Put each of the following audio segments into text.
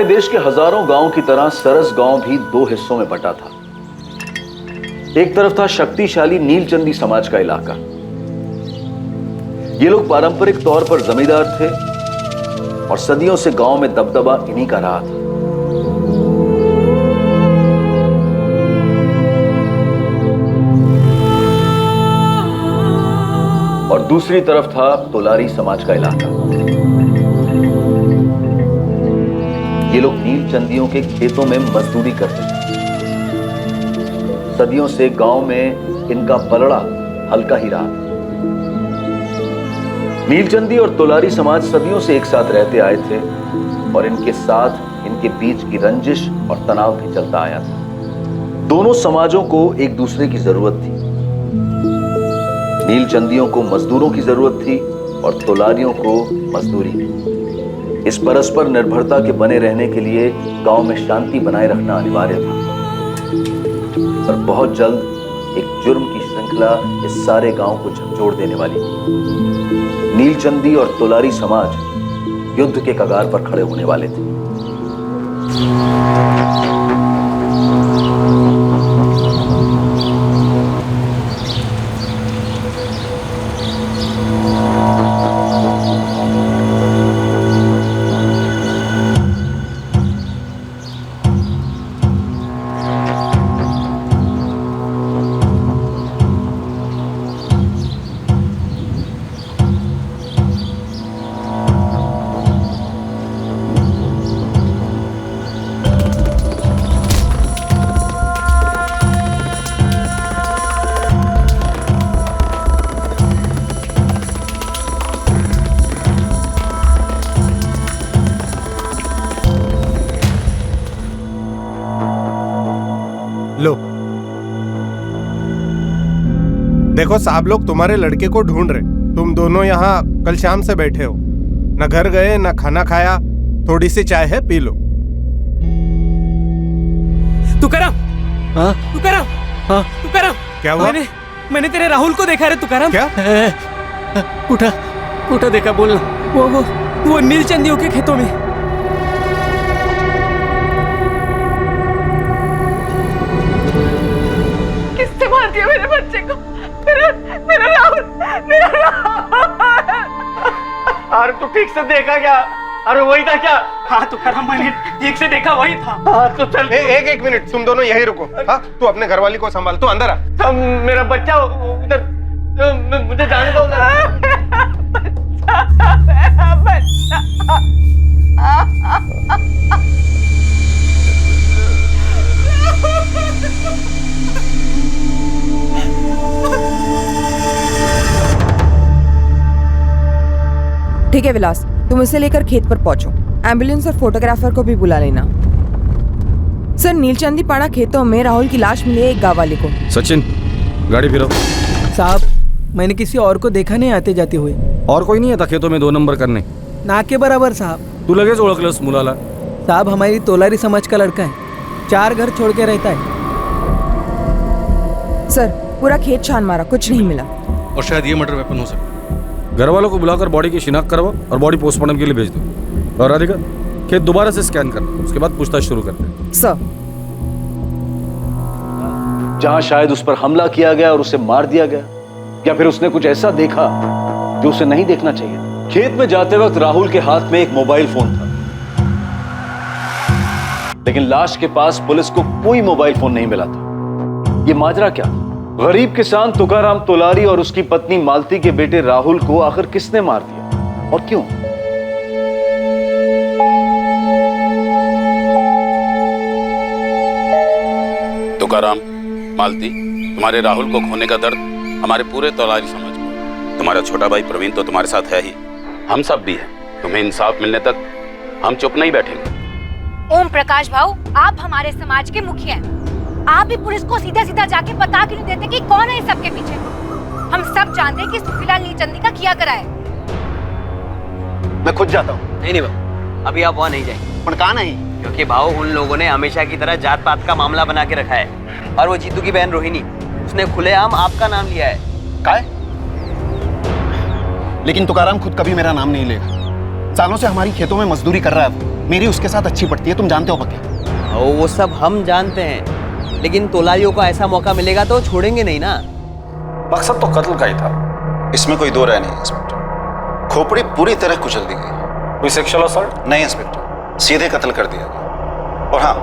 हमारे देश के हजारों गांव की तरह सरस गांव भी दो हिस्सों में बटा था। एक तरफ था शक्तिशाली नीलचंदी समाज का इलाका। ये लोग पारंपरिक तौर पर जमींदार थे और सदियों से गांव में दबदबा इन्हीं का रहा था। और दूसरी तरफ था तोलारी समाज का इलाका। ये लोग नीलचंदियों के खेतों में मजदूरी करते थे। सदियों से गांव में इनका पलड़ा हल्का ही रहा। नीलचंदी और तोलारी समाज सदियों से एक साथ रहते आए थे और इनके साथ इनके बीच की रंजिश और तनाव भी चलता आया था। दोनों समाजों को एक दूसरे की जरूरत थी। नीलचंदियों को मजदूरों की जरूरत थी और तोलारियों को मजदूरी। इस परस्पर निर्भरता के बने रहने के लिए गांव में शांति बनाए रखना अनिवार्य था। पर बहुत जल्द एक जुर्म की श्रृंखला इस सारे गांव को झकझोर देने वाली थी। नीलचंदी और तोलारी समाज युद्ध के कगार पर खड़े होने वाले थे। लो, देखो साहब लोग तुम्हारे लड़के को ढूंढ रहे। तुम दोनों यहाँ कल शाम से बैठे हो, न घर गए न खाना खाया। थोड़ी सी चाय है, पी लो। तुकाराम, तुकाराम, तुकाराम, क्या हुआ? मैंने तेरे राहुल को देखा रे तुकाराम। क्या? उठा देखा, बोलना। वो नीलचंदियों के खेतों में। किसने मार दिया मेरे बच्चे को? मेरा राहुल। अरे तू ठीक से देखा क्या? अरे वही था क्या? हाँ तुकाराम, मैंने ठीक से देखा, वही था। हाँ तो चल। एक मिनट, तुम दोनों यही रुको। हाँ, तू अपने घरवाली को संभाल, तू अंदर आ। मेरा बच्चा उधर, मुझे जाने दो। मेरा बच्चा। ठीक है विलास, तुम इसे लेकर खेत पर पहुंचो। एम्बुलेंस और फोटोग्राफर को भी बुला लेना। सर, नीलचंदी पाड़ा खेतों में राहुल की लाश मिली है एक गांव वाले को। सचिन, गाड़ी फिरो। साहब, मैंने किसी और को देखा नहीं आते जाते हुए। और कोई नहीं आता खेतों में 2 नंबर करने? ना के बराबर साहब। तू लगेच ओळखलंस मुलाला? साहब, हमारी तोलारी समाज का लड़का है, 4 घर छोड़ के रहता है। सर, पूरा खेत छान मारा, कुछ नहीं मिला। और शायद ये मर्डर वेपन हो सकता है। घर वालों को बुलाकर बॉडी की शिनाख्त करवा और बॉडी पोस्टमार्टम के लिए भेज दो। और राधिका, खेत दोबारा से स्कैन करना, उसके बाद पूछताछ शुरू करते हैं। सर, जहां शायद उस पर हमला किया गया और उसे मार दिया गया, या फिर उसने कुछ ऐसा देखा जो उसे नहीं देखना चाहिए। खेत में जाते वक्त राहुल के हाथ में एक मोबाइल फोन था, लेकिन लाश के पास पुलिस को कोई मोबाइल फोन नहीं मिला था। ये माजरा क्या? गरीब किसान तुकाराम तोलारी और उसकी पत्नी मालती के बेटे राहुल को आखिर किसने मार दिया और क्यों? तुकाराम, मालती, तुम्हारे राहुल को खोने का दर्द हमारे पूरे तोलारी समाज को। तुम्हारा छोटा भाई प्रवीण तो तुम्हारे साथ है ही, हम सब भी हैं। तुम्हें इंसाफ मिलने तक हम चुप नहीं बैठेंगे। ओम प्रकाश भाऊ, आप हमारे समाज के मुखिया हैं। आप भी पुलिस को सीधा सीधा जाके बता क्यों नहीं देते कि कौन है इस सबके पीछे? हम सब जानते हैं कि सुखीलाल नीलचंदी का किया करा है। मैं खुद जाता हूँ। नहीं भाऊ, अभी आप वहाँ नहीं जाएंगे। पर कहाँ नहीं? क्योंकि भाऊ, उन लोगों ने हमेशा की तरह जात पात का मामला बना के रखा है। और वो जीतू की बहन रोहिणी, उसने खुलेआम आपका नाम लिया है। काय? लेकिन तुकाराम खुद कभी मेरा नाम नहीं लेगा। सालों से हमारी खेतों में मजदूरी कर रहा है। मेरी उसके साथ अच्छी पड़ती है, तुम जानते हो पक्के। वो सब हम जानते हैं, लेकिन तोलारियों को ऐसा मौका मिलेगा तो छोड़ेंगे नहीं ना। मकसद तो कत्ल का ही था, इसमें कोई दो राय नहीं इंस्पेक्टर। खोपड़ी पूरी तरह कुचल दी गई। कोई सेक्सुअल असॉल्ट? नहीं इंस्पेक्टर, सीधे कत्ल कर दिया गया। और हाँ,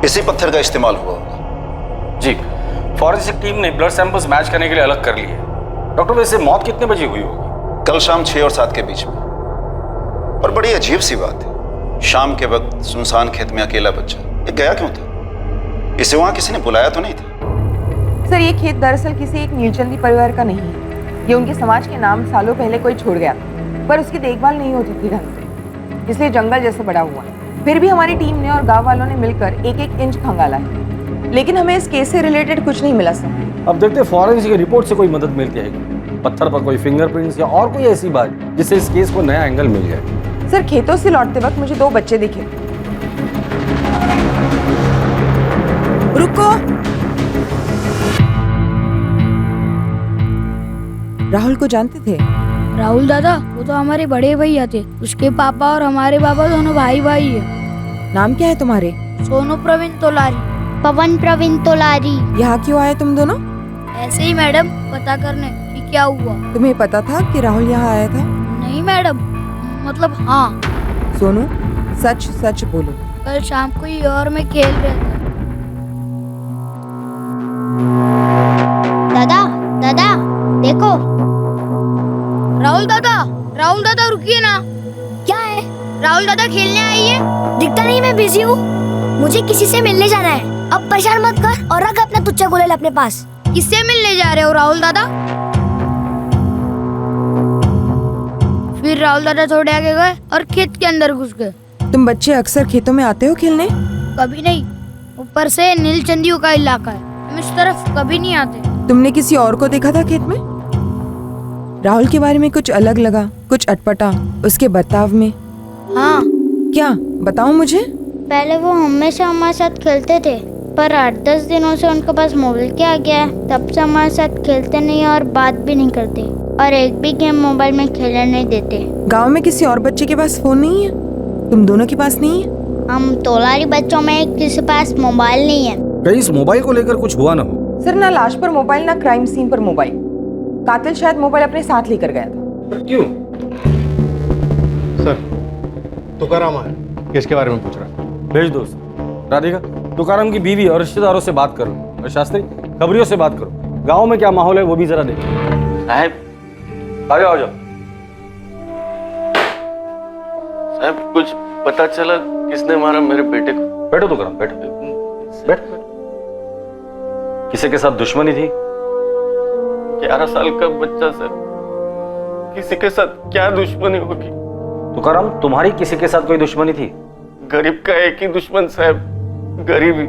इसी पत्थर का इस्तेमाल हुआ होगा। जी, फॉरेंसिक टीम ने ब्लड सैंपल्स मैच करने के लिए अलग कर लिए। डॉक्टर, वैसे मौत कितने बजे हुई होगी? कल शाम 6 और 7 के बीच में। और बड़ी अजीब सी बात है, शाम के वक्त सुनसान खेत में अकेला बच्चा, ये गया क्यों था? इसे वहां किसी ने बुलाया तो नहीं था? सर, ये खेत दरअसल किसी एक नीलचंदी परिवार का नहीं है। ये उनके समाज के नाम सालों पहले कोई छोड़ गया था, पर उसकी देखभाल नहीं होती थी ढंग से, इसलिए जंगल जैसे बड़ा हुआ। फिर भी हमारी टीम ने और गांव वालों ने मिलकर एक एक इंच खंगाला है, लेकिन हमें इस केस से रिलेटेड कुछ नहीं मिला सर। अब देखते हैं फॉरेंसिक रिपोर्ट से कोई मदद मिलती है, पत्थर पर कोई फिंगरप्रिंट्स या और कोई ऐसी बात जिससे इस केस को नया एंगल मिल जाए। सर, खेतों से लौटते वक्त मुझे 2 बच्चे दिखे। रुको, राहुल को जानते थे? राहुल दादा, वो तो हमारे बड़े भैया थे। उसके पापा और हमारे पापा दोनों भाई भाई है। नाम क्या है तुम्हारे? सोनू प्रवीण तोलारी। पवन प्रवीण तोलारी। यहाँ क्यों आए तुम दोनों? ऐसे ही मैडम, पता करने कि क्या हुआ। तुम्हें पता था कि राहुल यहाँ आया था? नहीं मैडम, मतलब हाँ। सोनू, सच सच बोलो। कल शाम को ही और मैं खेल रहे थे। दादा दादा देखो। राहुल दादा रुकिए ना। क्या है? राहुल दादा खेलने आई है। दिखता नहीं, मैं बिजी हूँ, मुझे किसी से मिलने जाना है। अब परेशान मत कर और रख अपना तुच्चा गोलेल अपने पास। किससे मिलने जा रहे हो राहुल दादा? फिर राहुल दादा थोड़े आगे गए और खेत के अंदर घुस गए। तुम बच्चे अक्सर खेतों में आते हो खेलने? कभी नहीं, ऊपर से नीलचंदियों का इलाका है, हम इस तरफ कभी नहीं आते। तुमने किसी और को देखा था खेत में? राहुल के बारे में कुछ अलग लगा, कुछ अटपटा उसके बर्ताव में? हाँ। क्या, बताओ मुझे। पहले वो हमेशा हमारे साथ खेलते थे, पर 8-10 दिनों से उनके पास मोबाइल क्या आ गया है, तब से हमारे साथ खेलते नहीं और बात भी नहीं करते, और एक भी गेम मोबाइल में खेलने नहीं देते। गांव में किसी और बच्चे के पास फोन नहीं है? तुम दोनों के पास नहीं है? हम तोलारी बच्चों में किसी पास मोबाइल नहीं है। कहीं इस मोबाइल को लेकर कुछ हुआ ना हो? सर, ना लाश पर मोबाइल, ना क्राइम सीन पर मोबाइल। कातिल शायद मोबाइल अपने साथ लेकर गया था। क्यों? सर, तुकाराम है, किसके बारे में पूछ रहा है? भेज दो। राधिका, तुकाराम की बीवी और रिश्तेदारों से बात करो, और शास्त्री खबरियों से बात करो। गांव में क्या माहौल है वो भी जरा देखो। साहब, आ जाओ। साहब, कुछ पता चला किसने मारा मेरे बेटे को? बैठो तुकाराम, बैठो। बैठ। किसी के साथ दुश्मनी थी? 11 साल का बच्चा सर, किसी के साथ क्या दुश्मनी होगी? तुकाराम, तुम्हारी किसी के साथ कोई दुश्मनी थी? गरीब का एक ही दुश्मन साहब, गरीबी।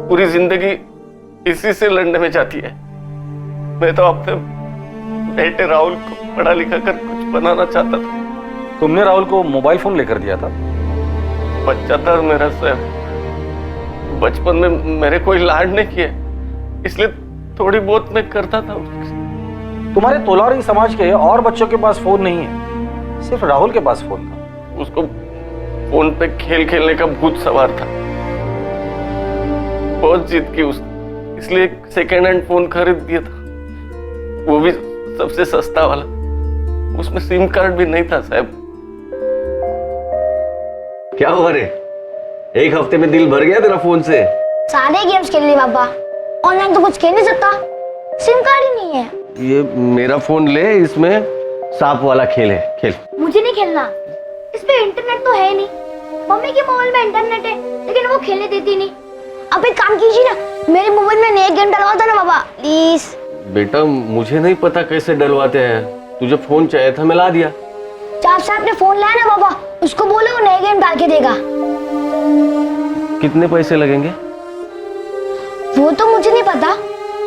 पूरी जिंदगी इसी से लड़ने में जाती है। मैं तो अपने बेटे राहुल को पढ़ा लिखा कर कुछ बनाना चाहता था। तुमने राहुल को मोबाइल फोन लेकर दिया था? बच्चा था मेरा साहब, बचपन में मेरे कोई लाड नहीं किए, इसलिए थोड़ी बहुत मैं करता था। तुम्हारे तोलारी समाज के और बच्चों के पास फोन नहीं है, सिर्फ राहुल के पास फोन था। उसको फोन पे खेल खेलने का भूत सवार था, बहुत जिद की उसने, इसलिए सेकेंड हैंड फोन खरीद दिया था, वो भी सबसे सस्ता वाला। उसमें सिम कार्ड भी नहीं था साहब। क्या हुआ रे? एक हफ्ते में दिल भर गया तेरा फोन से? सारे गेम्स खेल लिए पापा, ऑनलाइन तो कुछ खेल नहीं सकता, सिम कार्ड ही नहीं है। ये मेरा फोन ले, इसमें सांप वाला खेल है, खेल। मुझे नहीं खेलना, इस पे इंटरनेट तो है नहीं। मम्मी के मोबाइल में इंटरनेट है, लेकिन वो खेलने देती नहीं। अब एक काम कीजिए ना, मेरे मोबाइल में नया गेम डलवा दो ना पापा, प्लीज। बेटा, मुझे नहीं पता कैसे डलवाते हैं, तुझे फोन चाहिए था, मैं ला दिया। चाप से आपने फोन लाया ना पापा, उसको बोलो वो नया गेम डाल के देगा। कितने पैसे लगेंगे? वो तो मुझे नहीं पता,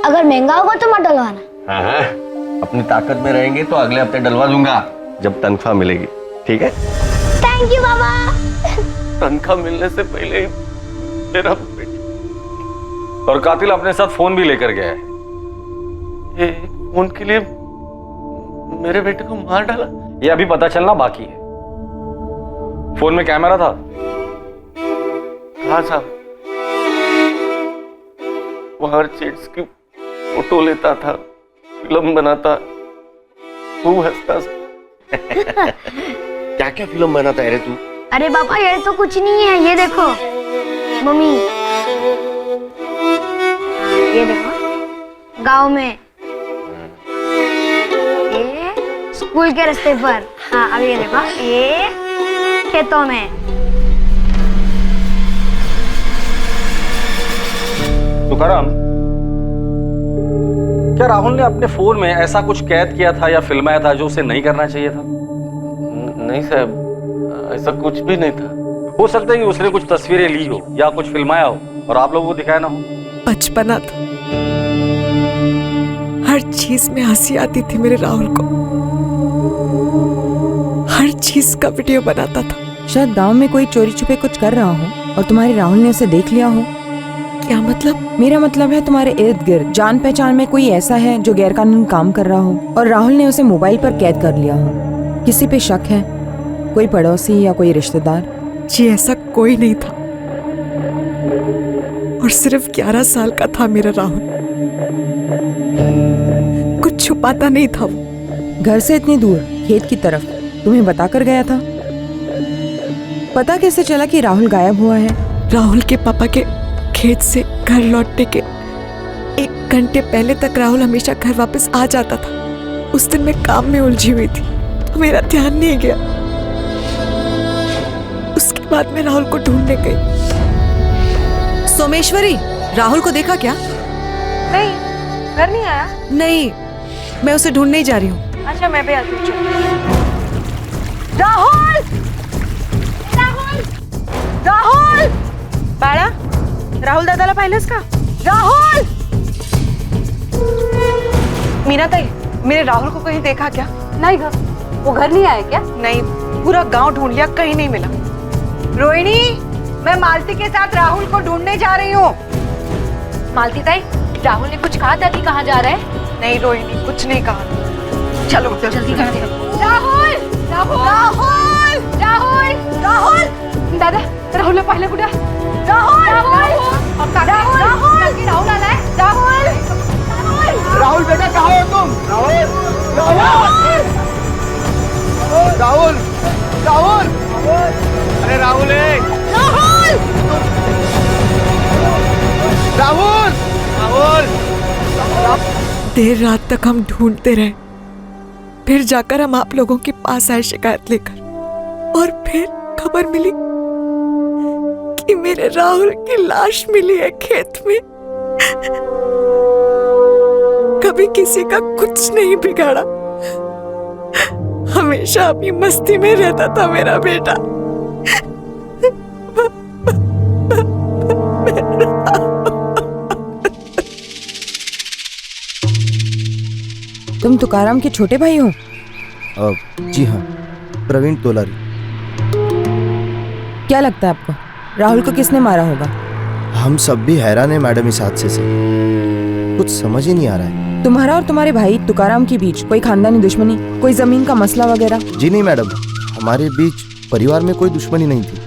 अगर महंगा होगा तो मत डलवाना। हाँ, अपनी ताकत में रहेंगे तो अगले हफ्ते डलवा दूंगा, जब तनख्वाह मिलेगी, ठीक है? थैंक यू पापा। तनख्वाह मिलने से पहले ही मेरा और कातिल अपने साथ फोन भी लेकर गया है। ये फोन के लिए मेरे बेटे को मार डाला? ये अभी पता चलना बाकी है। फोन में कैमरा था? हाँ साहब, वो हर चीज की फोटो लेता था, फिल्म बनाता, खूब हंसता। क्या क्या फिल्म बनाता है रे तू? अरे पापा ये तो कुछ नहीं है, ये देखो मम्मी, ये देखो गांव में, ये स्कूल के रास्ते पर, हाँ अब ये देखो ये खेतों में। तुकाराम, क्या राहुल ने अपने फोन में ऐसा कुछ कैद किया था या फिल्माया था जो उसे नहीं करना चाहिए था? नहीं साहब, ऐसा कुछ भी नहीं था। हो सकता है कि उसने कुछ तस्वीरें ली हो या कुछ फिल्माया हो और आप लोगों को दिखाया ना हो। बचपना था, हर चीज में हंसी आती थी मेरे राहुल को, हर चीज का वीडियो बनाता था। शायद गांव में कोई चोरी छुपे कुछ कर रहा हो और तुम्हारे राहुल ने उसे देख लिया हो। क्या मतलब? मेरा मतलब है तुम्हारे इर्द गिर्द जान पहचान में कोई ऐसा है जो गैरकानूनी काम कर रहा हो और राहुल ने उसे मोबाइल पर कैद कर लिया हो। किसी पे शक है? कोई पड़ोसी या कोई रिश्तेदार? जी ऐसा कोई नहीं था, और सिर्फ 11 साल का था मेरा राहुल, कुछ छुपाता नहीं था वो। घर से इतनी दूर खेत की तरफ तुम्हें बताकर गया था? पता कैसे चला कि राहुल गायब हुआ है? राहुल के पापा के खेत से घर लौटने के 1 घंटे पहले तक राहुल हमेशा घर वापस आ जाता था। उस दिन मैं काम में उलझी हुई थी तो मेरा ध्यान नहीं गया। उसके बाद मैं राहुल को ढूंढने गई। सोमेश्वरी, राहुल को देखा क्या? नहीं, घर नहीं आया। नहीं, मैं उसे ढूंढने ही जा रही हूँ। अच्छा मैं भी आती हूँ। राहुल! राहुल! राहुल! बाळा, राहुल दादाला पाहिलंस का? राहुल! मीना ताई, मेरे राहुल को कहीं देखा क्या? नहीं घर, वो घर नहीं आया क्या? नहीं, पूरा गांव ढूंढ लिया, कहीं नहीं मिला। रोहिणी, मैं मालती के साथ राहुल को ढूंढने जा रही हूँ। मालती ताई, राहुल ने कुछ कहा था कि कहाँ जा रहा है? नहीं रोहिणी, कुछ नहीं कहा। चलो जल्दी कहाँ? राहुल! राहुल! राहुल! राहुल! राहुल! दादा, राहुलला पाहिलं कुठं? राहुल! राहुल! राहुल! राहुल! राहुल आलाय? राहुल! राहुल बेटा कहाँ हो तुम? राहुल! राहुल! राहुल! राहुल! अरे राहुल है! राहुल! राहुल! राहुल! देर रात तक हम ढूंढते रहे, फिर जाकर हम आप लोगों के पास आए शिकायत लेकर, और फिर खबर मिली कि मेरे राहुल की लाश मिली है खेत में। कभी किसी का कुछ नहीं बिगाड़ा, हमेशा अपनी मस्ती में रहता था मेरा बेटा। तुम तुकाराम के छोटे भाई हो? जी हाँ, प्रवीण तोलारी। क्या लगता है आपको राहुल को किसने मारा होगा? हम सब भी हैरान है मैडम इस हादसे से, कुछ समझ ही नहीं आ रहा है। तुम्हारा और तुम्हारे भाई तुकाराम के बीच कोई खानदानी दुश्मनी, कोई जमीन का मसला वगैरह? जी नहीं मैडम, हमारे बीच परिवार में कोई दुश्मनी नहीं थी,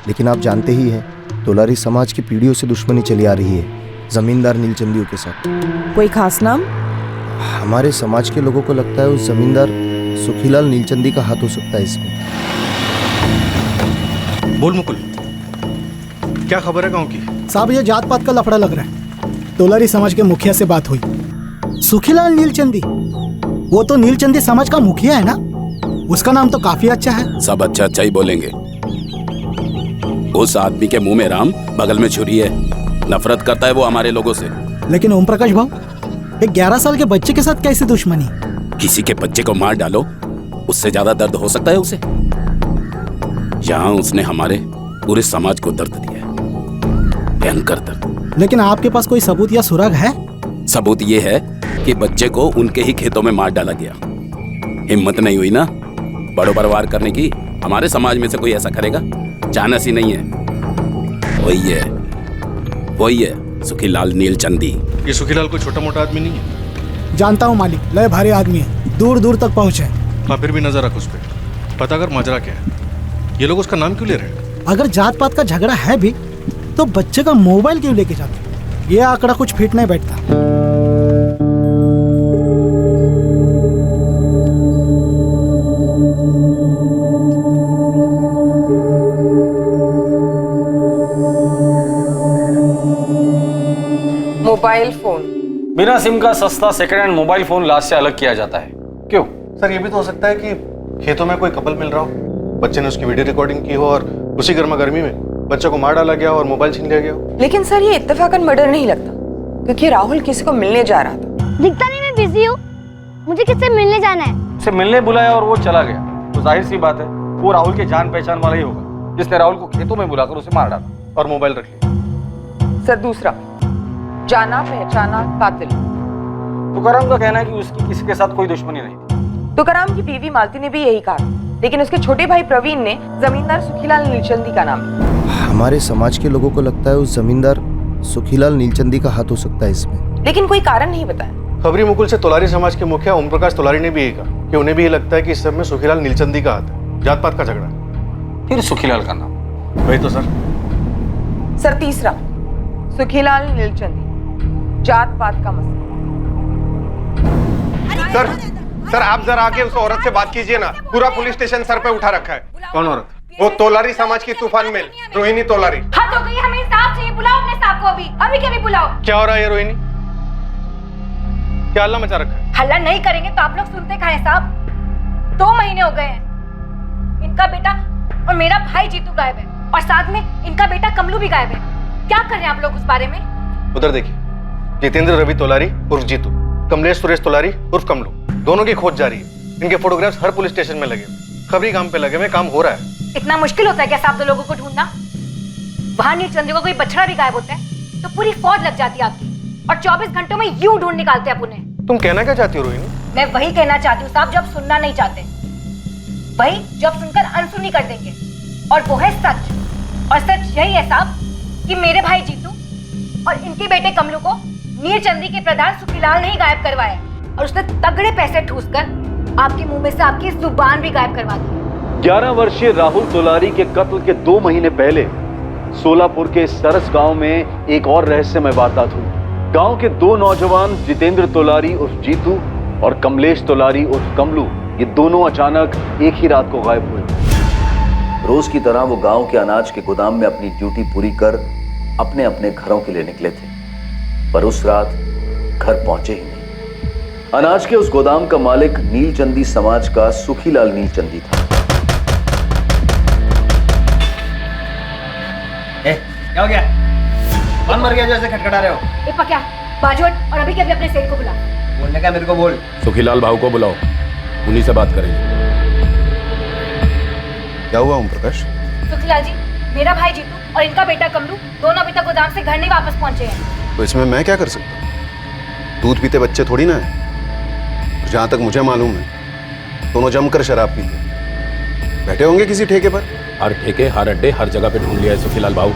लेकिन आप जानते ही हैं तोलारी समाज की पीढ़ियों से दुश्मनी चली आ रही है जमींदार नीलचंदियों के साथ। कोई खास नाम? हमारे समाज के लोगों को लगता है उस जमींदार सुखीलाल नीलचंदी का हाथ हो सकता है इसमें। बोल मुकुल, क्या खबर है गांव की? साहब ये जात पात का लफड़ा लग रहा है। तोलारी समाज के मुखिया से बात हुई। सुखीलाल नीलचंदी, वो तो नीलचंदी समाज का मुखिया है ना? उसका नाम तो काफी अच्छा है। सब अच्छा अच्छा ही बोलेंगे। उस आदमी के मुंह में राम, बगल में छुरी है। नफरत करता है वो हमारे लोगों से। लेकिन ओम प्रकाश भाव, एक 11 साल के बच्चे के साथ कैसी दुश्मनी? किसी के बच्चे को मार डालो, उससे ज्यादा दर्द हो सकता है उसे? यहाँ उसने हमारे पूरे समाज को दर्द दिया है, भयंकर दर्द। लेकिन आपके पास कोई सबूत या सुराग है? सबूत ये है कि बच्चे को उनके ही खेतों में मार डाला गया। हिम्मत नहीं हुई ना बड़ों पर वार करने की। हमारे समाज में से कोई ऐसा करेगा? चानस ही नहीं है। वही है सुखीलाल नीलचंदी। ये सुखीलाल कोई छोटा मोटा आदमी नहीं है। जानता हूँ मालिक, लय भारी आदमी है, दूर दूर तक पहुँचे। हाँ, फिर भी नजर रख उस पर, पता कर माजरा क्या है। ये लोग उसका नाम क्यों ले रहे हैं? अगर जात पात का झगड़ा है भी तो बच्चे का मोबाइल क्यों लेके जाते? ये आंकड़ा कुछ फिट नहीं बैठता। मोबाइल फोन बिना सिम का सस्ता सेकंड हैंड मोबाइल फोन लाश से अलग किया जाता है। क्यों? सर ये भी तो हो सकता है कि खेतों में कोई कपल मिल रहा हो, बच्चे ने उसकी वीडियो रिकॉर्डिंग की हो और उसी गर्मा गर्मी में बच्चे को मार डाला गया और मोबाइल छीन लिया गया हो। लेकिन सर ये इत्तेफाकन मर्डर नहीं लगता, क्योंकि राहुल किसी को मिलने जा रहा था। दिखता नहीं मैं बिजी हूँ, मुझे किससे मिलने जाना है? उसे मिलने बुलाया और वो चला गया, तो जाहिर सी बात है वो राहुल के जान पहचान वाला ही होगा जिसने राहुल को खेतों में बुलाकर उसे मार डाला और मोबाइल रख लिया। सर दूसरा, जाना पहचाना कातिल। तुकाराम का कहना है कि उसकी किसी के साथ कोई दुश्मनी नहीं थी। तुकाराम की बीवी मालती ने भी यही कहा, लेकिन उसके छोटे भाई प्रवीण ने जमींदार सुखीलाल नीलचंदी का नाम लिया। हमारे समाज के लोगों को लगता है उस जमींदार सुखीलाल नीलचंदी का हाथ हो सकता है इसमें, लेकिन कोई कारण नहीं बताया। खबरी मुकुल से तोलारी समाज के मुखिया ओम प्रकाश तोलारी ने भी यही कहा कि उन्हें भी ये लगता है कि इस सब में सुखीलाल नीलचंदी का हाथ है, जात पात का झगड़ा। फिर सुखीलाल का नाम? वही तो सर। सर तीसरा, सुखीलाल नीलचंदी, जात पात का मसला। सर आप जरा आके उस औरत से बात कीजिए ना, पूरा पुलिस स्टेशन सर पे उठा रखा है। कौन औरत? वो तोलारी समाज की तूफान मेल रोहिणी तोलारी। हद हो गई, हमें इंसाफ चाहिए। बुलाओ अपने साहब को अभी के अभी बुलाओ। क्या हो रहा है ये रोहिणी? क्या हल्ला मचा रखा है? हल्ला नहीं करेंगे तो आप लोग सुनते कहाँ हैं साहब? 2 महीने हो गए हैं, इनका बेटा और मेरा भाई जीतू गायब है, और साथ में इनका बेटा कमलू भी गायब है। क्या कर रहे हैं आप लोग उस बारे में? उधर देखिए, जितेंद्र रवि तोलारी उर्फ जीतू, कमलेश सुरेश तोलारी उर्फ कमलू, दोनों की खोज जारी है। इनके फोटोग्राफ्स हर पुलिस स्टेशन में लगे, खबरी काम पे लगे हुए, काम हो रहा है। इतना मुश्किल होता है क्या साहब 2 लोगों को ढूंढना? वहां नीलचंदी को कोई बछड़ा भी गायब होता है तो पूरी फौज लग जाती है आपकी, और 24 घंटों में यूं ढूंढ निकालते हैं उन्हें। तुम कहना क्या चाहती हो रोहिणी? मैं वही कहना चाहती हूँ साहब जब सुनना नहीं चाहते, वही जब सुनकर अनसुनी कर देंगे, और वो है सच। और सच यही है साहब कि मेरे भाई जीतू और इनके बेटे कमलू को नीलचंदी के प्रधान सुखीलाल ने ही गायब करवाया, और उसने तगड़े पैसे ठूसकर आपके मुंह में से आपकी जुबान भी गायब करवा दी। 11 वर्षीय राहुल तोलारी के कत्ल के 2 महीने पहले सोलापुर के सरस गांव में एक और रहस्यमय वारदात हुई। गांव के 2 नौजवान जितेंद्र तोलारी उर्फ जीतू और कमलेश तोलारी उर्फ कमलू, ये दोनों अचानक एक ही रात को गायब हुए। रोज की तरह वो गांव के अनाज के गोदाम में अपनी ड्यूटी पूरी कर अपने अपने घरों के लिए निकले थे, पर उस रात घर पहुंचे ही नहीं। अनाज के उस गोदाम का मालिक नीलचंदी समाज का सुखीलाल नीलचंदी था। क्या हो गया? कौन मर गया जो ऐसे खटखटा रहे हो? ए पक्या, बाजू हट और अभी के अभी अपने सेठ को बुला। बोलने का मेरे को बोल। सुखीलाल भाऊ को बुलाओ, उन्हीं से बात करेंगे। क्या हुआ ओम प्रकाश? सुखीलाल जी, मेरा भाई जीतू और इनका बेटा कमलू दोनों अभी तक गोदाम से घर नहीं वापस पहुंचे हैं। तो इसमें मैं क्या कर सकता हूँ? दूध पीते बच्चे थोड़ी ना है। जहाँ तक मुझे मालूम है दोनों जमकर शराब पीते बैठे होंगे किसी ठेके पर। हर ठेके, हर अड्डे, हर जगह पे ढूंढ लिया है सुखीलाल भाऊ,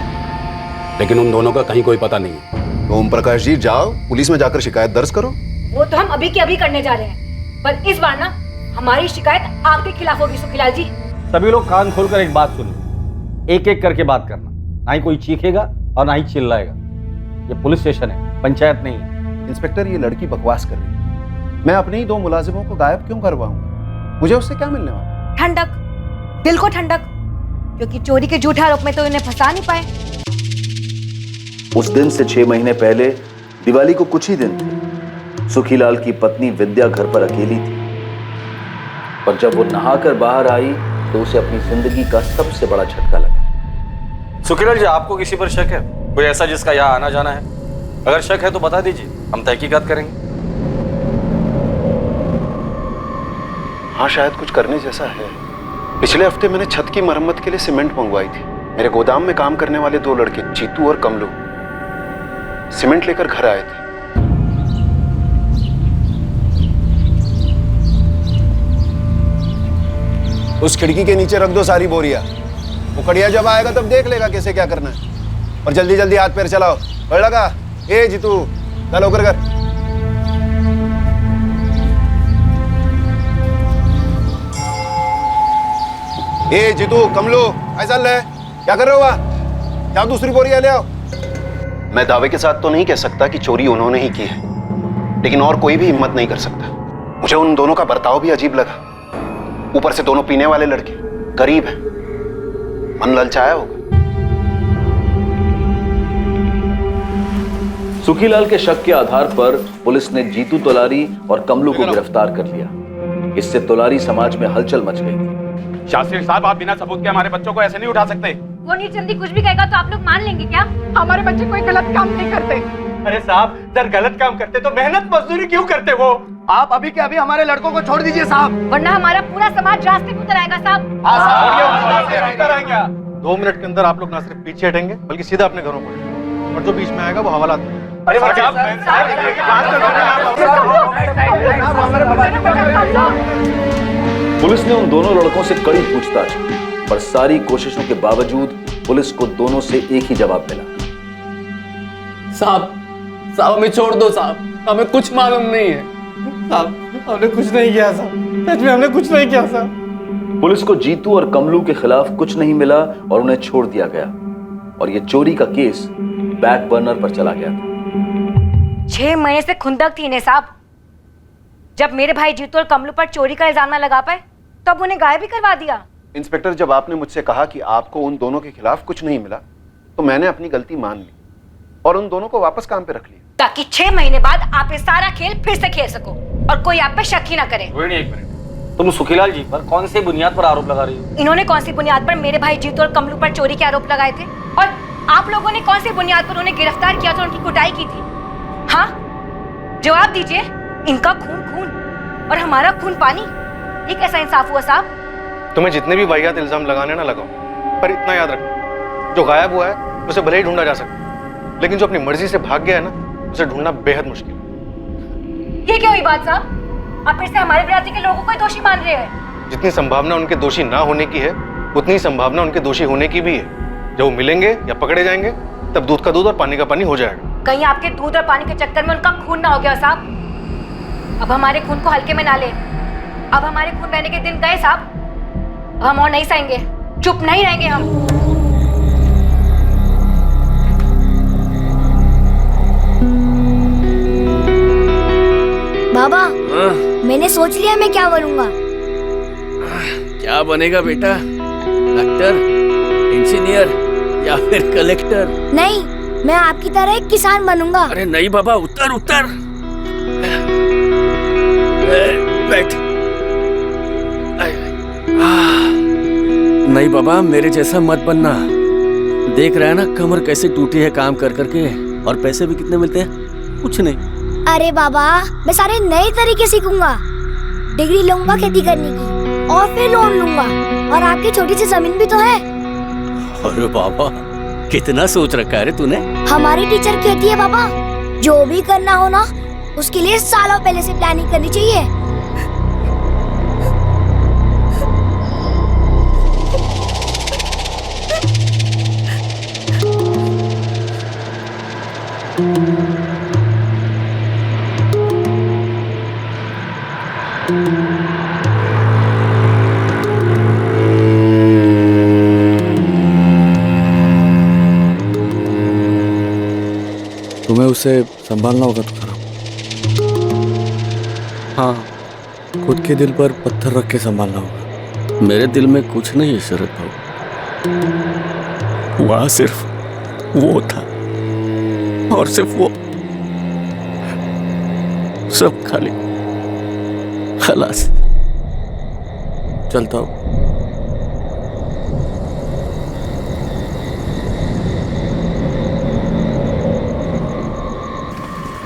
लेकिन उन दोनों का कहीं कोई पता नहीं है। ओम प्रकाश जी, जाओ पुलिस में जाकर शिकायत दर्ज करो। वो तो हम अभी के अभी करने जा रहे हैं, पर इस बार ना हमारी शिकायत आपके खिलाफ होगी सुखीलाल जी। सभी लोग कान खोलकर एक बात सुनिए, एक एक करके बात करना, ना ही कोई चीखेगा और ना ही चिल्लाएगा। ये पुलिस स्टेशन है, पंचायत नहीं है। इंस्पेक्टर, ये लड़की बकवास कर रही है। मैं अपने ही 2 मुलाजिमों को गायब क्यों करवाऊंगा? मुझे उससे क्या मिलने वाला? ठंडक, दिल को ठंडक, क्योंकि चोरी के झूठे आरोप में तो इन्हें फंसा नहीं पाए। उस दिन से 6 महीने पहले दिवाली को कुछ ही दिन थे। सुखीलाल की पत्नी विद्या घर पर अकेली थी, पर जब वो नहाकर बाहर आई तो उसे अपनी जिंदगी का सबसे बड़ा झटका लगा। सुखीलाल जी, आपको किसी पर शक है? कोई ऐसा जिसका यहाँ आना जाना है? अगर शक है तो बता दीजिए, हम तहकीकात करेंगे। हाँ, शायद कुछ करने जैसा है। पिछले हफ्ते मैंने छत की मरम्मत के लिए सीमेंट मंगवाई थी। मेरे गोदाम में काम करने वाले 2 लड़के जीतू और कमलू सीमेंट लेकर घर आए थे। उस खिड़की के नीचे रख दो सारी बोरियां। वो कड़िया जब आएगा तब देख लेगा कैसे क्या करना है, और जल्दी जल्दी हाथ पैर चलाओ। बढ़ लगा। ए जीतू, चलो कर कर। ए जीतू कमलो ऐसा ले, क्या कर रहे हो वहां? जाओ दूसरी बोरी ले आओ। मैं दावे के साथ तो नहीं कह सकता कि चोरी उन्होंने ही की है, लेकिन और कोई भी हिम्मत नहीं कर सकता। मुझे उन दोनों का बर्ताव भी अजीब लगा। ऊपर से दोनों पीने वाले लड़के, गरीब हैं, मन ललचाया होगा। सुखीलाल के शक के आधार पर पुलिस ने जीतू तोलारी और कमलू को गिरफ्तार कर लिया। इससे तोलारी समाज में हलचल मच गई। शास्त्री साहब, आप बिना सबूत के हमारे बच्चों को ऐसे नहीं उठा सकते। वो नीलचंदी कुछ भी कहेगा तो आप लोग मान लेंगे क्या? हमारे बच्चे कोई गलत काम नहीं करते। अरे साहब, अगर गलत काम करते तो मेहनत मजदूरी क्यों करते वो? आप अभी के अभी हमारे लड़कों को छोड़ दीजिए साहब, वरना हमारा पूरा समाज रास्ते पे उतर आएगा साहब। 2 मिनट के अंदर आप लोग ना सिर्फ पीछे हटेंगे बल्कि सीधा अपने घरों को, और जो बीच में आएगा वो हवालात। पुलिस ने उन दोनों लड़कों से कड़ी पूछताछ की, पर सारी कोशिशों के बावजूद पुलिस को दोनों से एक ही जवाब मिला। साहब हमें छोड़ दो साहब, हमें कुछ मालूम नहीं है साहब, हमने कुछ नहीं किया साहब, सच में हमने कुछ नहीं किया साहब। पुलिस को जीतू और कमलू के खिलाफ कुछ नहीं मिला और उन्हें छोड़ दिया गया, और ये चोरी का केस बैक बर्नर पर चला गया था। 6 महीने से खुंदक थी इन्हें साहब। जब मेरे भाई जीतू और कमलू पर चोरी का इल्जाम न लगा पाए तब उन्हें गायब भी करवा दिया। इंस्पेक्टर, जब आपने मुझसे कहा कि आपको उन दोनों के खिलाफ कुछ नहीं मिला, तो मैंने अपनी गलती मान ली और उन दोनों को वापस काम पे रख लिया, ताकि 6 महीने बाद आप ये सारा खेल फिर से खेल सको और कोई आप पे शक ही ना करे। एक मिनट, तुम सुखीलाल जी पर कौन सी बुनियाद पर आरोप लगा रही हो? इन्होंने कौन सी बुनियाद पर मेरे भाई जीतू और कमलू पर चोरी के आरोप लगाए थे, और आप लोगों ने कौन सी बुनियाद पर उन्हें गिरफ्तार किया था, उनकी कुटाई की थी? हाँ, जवाब दीजिए। इनका खून खून और हमारा खून पानी, ये कैसा इंसाफ हुआ साहब? तुम्हें जितने भी वाहियात इल्जाम लगाने ना लगाओ, पर इतना याद रखो, जो गायब हुआ है उसे भले ही ढूंढा जा सकता, लेकिन जो अपनी मर्जी से भाग गया है ना, उसे ढूंढना बेहद मुश्किल। ये क्या हुई बात साहब? आप फिर से हमारे बिरादरी के लोगों को ही दोषी मान रहे हैं। जितनी संभावना उनके दोषी ना होने की है, उतनी ही संभावना उनके दोषी होने की भी है। जब वो मिलेंगे या पकड़े जाएंगे, तब दूध का दूध और पानी का पानी हो जाएगा। कहीं आपके दूध और पानी के चक्कर में उनका खून ना हो गया साहब। अब हमारे खून को हल्के में ना ले। अब हमारे खून बहने के दिन गए साहब। अब हम और नहीं सहेंगे, चुप नहीं रहेंगे हम। बाबा, मैंने सोच लिया मैं क्या बनूंगा। क्या बनेगा बेटा? डॉक्टर, इंजीनियर या फिर कलेक्टर? नहीं, मैं आपकी तरह एक किसान बनूंगा। अरे नहीं बाबा, उतर उतर। बैठ। नहीं बाबा, मेरे जैसा मत बनना। देख रहा है ना कमर कैसे टूटी है काम कर करके, और पैसे भी कितने मिलते हैं? कुछ नहीं। अरे बाबा, मैं सारे नए तरीके सीखूंगा। डिग्री लूंगा खेती करने की, और फिर लोन लूंगा, और आपकी छोटी सी जमीन भी तो है। अरे बाबा, कितना सोच रखा है रे तूने। हमारी टीचर कहती है बाबा, जो भी करना हो ना, उसके लिए सालों पहले से प्लानिंग करनी चाहिए। तुम्हें उसे संभालना होगा तो करो। हाँ, खुद के दिल पर पत्थर रख के संभालना होगा। मेरे दिल में कुछ नहीं है शरद बाबू, वहां सिर्फ वो था, और सिर्फ वो, सब खाली। खलास, चलता हूं।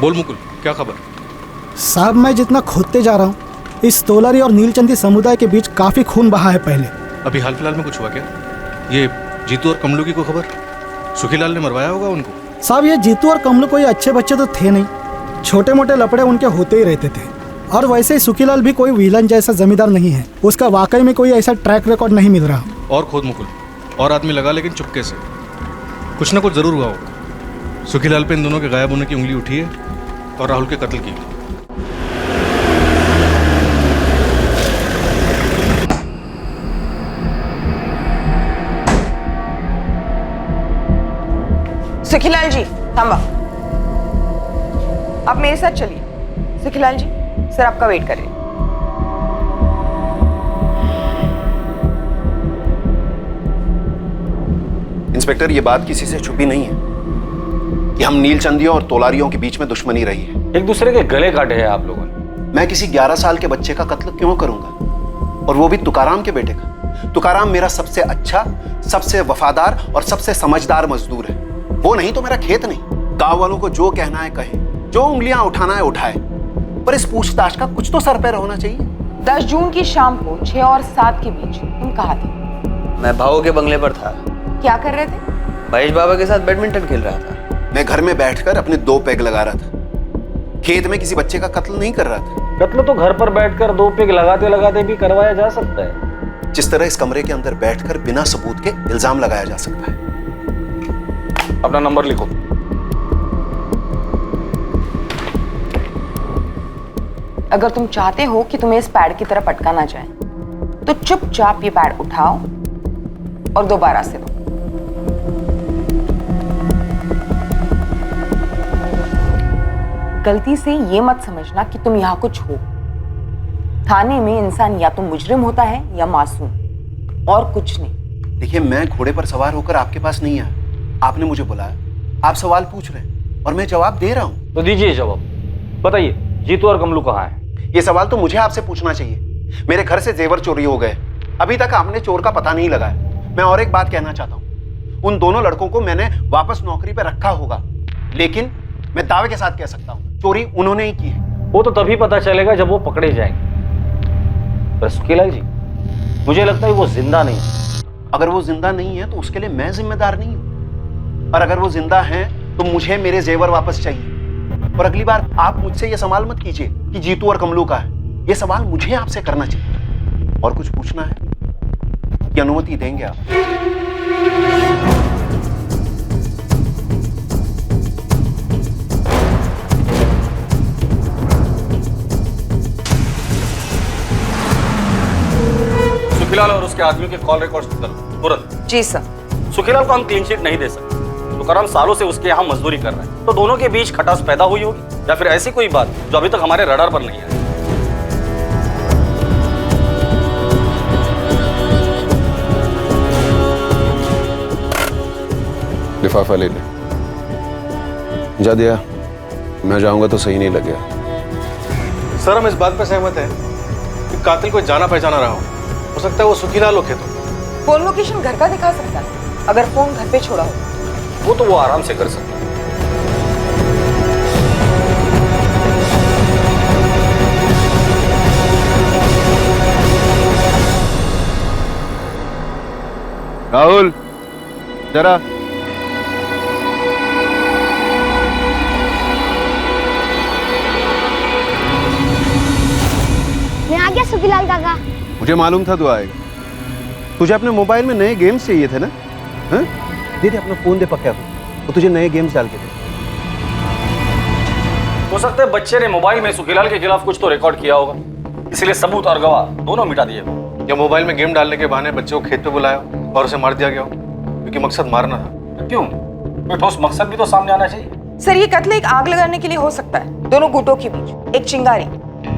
बोल मुकुल, क्या खबर? साहब, मैं जितना खोदते जा रहा हूँ, इस तोलारी और नीलचंदी समुदाय के बीच काफी खून बहा है पहले। अभी हाल फिलहाल में कुछ हुआ क्या? ये जीतू और कमलू की कोई खबर? सुखीलाल ने मरवाया होगा उनको। साहब, ये जीतू और कमलू कोई अच्छे बच्चे तो थे नहीं, छोटे मोटे लफड़े उनके होते ही रहते थे। और वैसे ही सुखीलाल भी कोई विलन जैसा जमींदार नहीं है, उसका वाकई में कोई ऐसा ट्रैक रिकॉर्ड नहीं मिल रहा। और खोद मुकुल, और आदमी लगा, लेकिन चुपके से। कुछ ना कुछ जरूर हुआ होगा। सुखीलाल पे इन दोनों के गायब होने की उंगली उठी है और राहुल के कत्ल की। सुखीलाल जी थांबा, आप मेरे साथ चलिए। सुखीलाल जी, सर आपका वेट कर रहे हैं। इंस्पेक्टर, ये बात किसी से छुपी नहीं है कि हम नीलचंदियों और तोलारियों के बीच में दुश्मनी रही है। एक दूसरे के गले काटे हैं आप लोगों ने। मैं किसी 11 साल के बच्चे का कत्ल क्यों करूंगा, और वो भी तुकाराम के बेटे का। तुकाराम मेरा सबसे अच्छा, सबसे वफादार और सबसे समझदार मजदूर है। वो नहीं तो मेरा खेत नहीं। गांव वालों को जो कहना है कहे, जो उंगलियां उठाना है उठाए, पर इस पूछताछ का कुछ तो सर पैर होना चाहिए। 10 जून की शाम को 6 और 7 के बीच तुम कहाँ थे? मैं भाऊ के बंगले पर था। क्या कर रहे थे? महेश बाबा के साथ बैडमिंटन खेल रहा था। मैं घर में बैठकर अपने 2 पेग लगा रहा था। खेत में किसी बच्चे का कत्ल नहीं कर रहा था। कत्ल तो घर पर बैठकर 2 पेग लगाते लगाते भी करवाया जा सकता है। जिस तरह इस कमरे के अंदर बैठकर बिना सबूत के इल्जाम लगाया जा सकता है। अपना नंबर लिखो। अगर तुम चाहते हो कि तुम्हें इस पैड की तरफ अटका ना जाए, तो चुपचाप ये पैड उठाओ और दोबारा से दो। गलती से ये मत समझना कि तुम यहाँ कुछ हो। थाने में इंसान या तो मुजरिम होता है या मासूम, और कुछ नहीं। देखिए, मैं घोड़े पर सवार होकर आपके पास नहीं आया। आपने मुझे बुलाया, आप सवाल पूछ रहे हैं और मैं जवाब दे रहा हूँ। तो दीजिए जवाब। बताइए, जीतू और कमलू कहाँ हैं? ये सवाल तो मुझे आपसे पूछना चाहिए। मेरे घर से जेवर चोरी हो गए, अभी तक आपने चोर का पता नहीं लगाया। मैं और एक बात कहना चाहता हूँ, उन दोनों लड़कों को मैंने वापस नौकरी पर रखा होगा, लेकिन मैं दावे के साथ कह सकता हूँ चोरी उन्होंने ही की है। वो तो तभी पता चलेगा जब वो पकड़े जाएंगे। पर सुखीलाल जी, मुझे लगता है वो जिंदा नहीं है। अगर वो जिंदा नहीं है तो उसके लिए मैं जिम्मेदार नहीं हूँ, और अगर वो जिंदा है तो मुझे मेरे जेवर वापस चाहिए। और अगली बार आप मुझसे ये सवाल मत कीजिए कि जीतू और कमलू का है। ये सवाल मुझे आपसे करना चाहिए। और कुछ पूछना है कि अनुमति देंगे आप? सुखीलाल और उसके आदमियों के कॉल रिकॉर्ड्स करो तुरंत। जी सर। सुखीलाल को हम क्लीन चिट नहीं दे सकते। तुकाराम सालों से उसके यहाँ मजदूरी कर रहा है, तो दोनों के बीच खटास पैदा हुई होगी, या फिर ऐसी कोई बात जो अभी तक हमारे रडार पर नहीं है। लिफाफा ले ले। जा दिया। मैं जाऊंगा तो सही नहीं लगेगा। सर, हम इस बात पर सहमत हैं कि कातिल कोई जाना पहचाना रहा हो सकता है वो सुखीलाल हो खेतों। फोन लोकेशन घर का दिखा सकता है, अगर फोन घर पे छोड़ा हो। वो तो वो आराम से कर सकता है। राहुल, जरा। मैं आ गया सुखीलाल काका। मुझे मालूम था तू आएगा। तुझे अपने मोबाइल में नए गेम्स चाहिए थे ना? हाँ? दे अपना फोन दे पक्का को, वो तुझे नए गेम्स डाल के दे। हो सकता है बच्चे ने मोबाइल में सुखीलाल के खिलाफ कुछ तो रिकॉर्ड किया होगा, इसलिए सबूत और गवाह दोनों मिटा दिए। या मोबाइल में गेम डालने के बहाने बच्चे को खेत पे बुलाया और उसे मार दिया गया हो, क्योंकि मकसद मारना था। क्यों? कोई ठोस मकसद भी तो सामने आना चाहिए। सर, ये कत्ल एक आग लगाने के लिए हो सकता है। दोनों गुटों के बीच एक चिंगारी,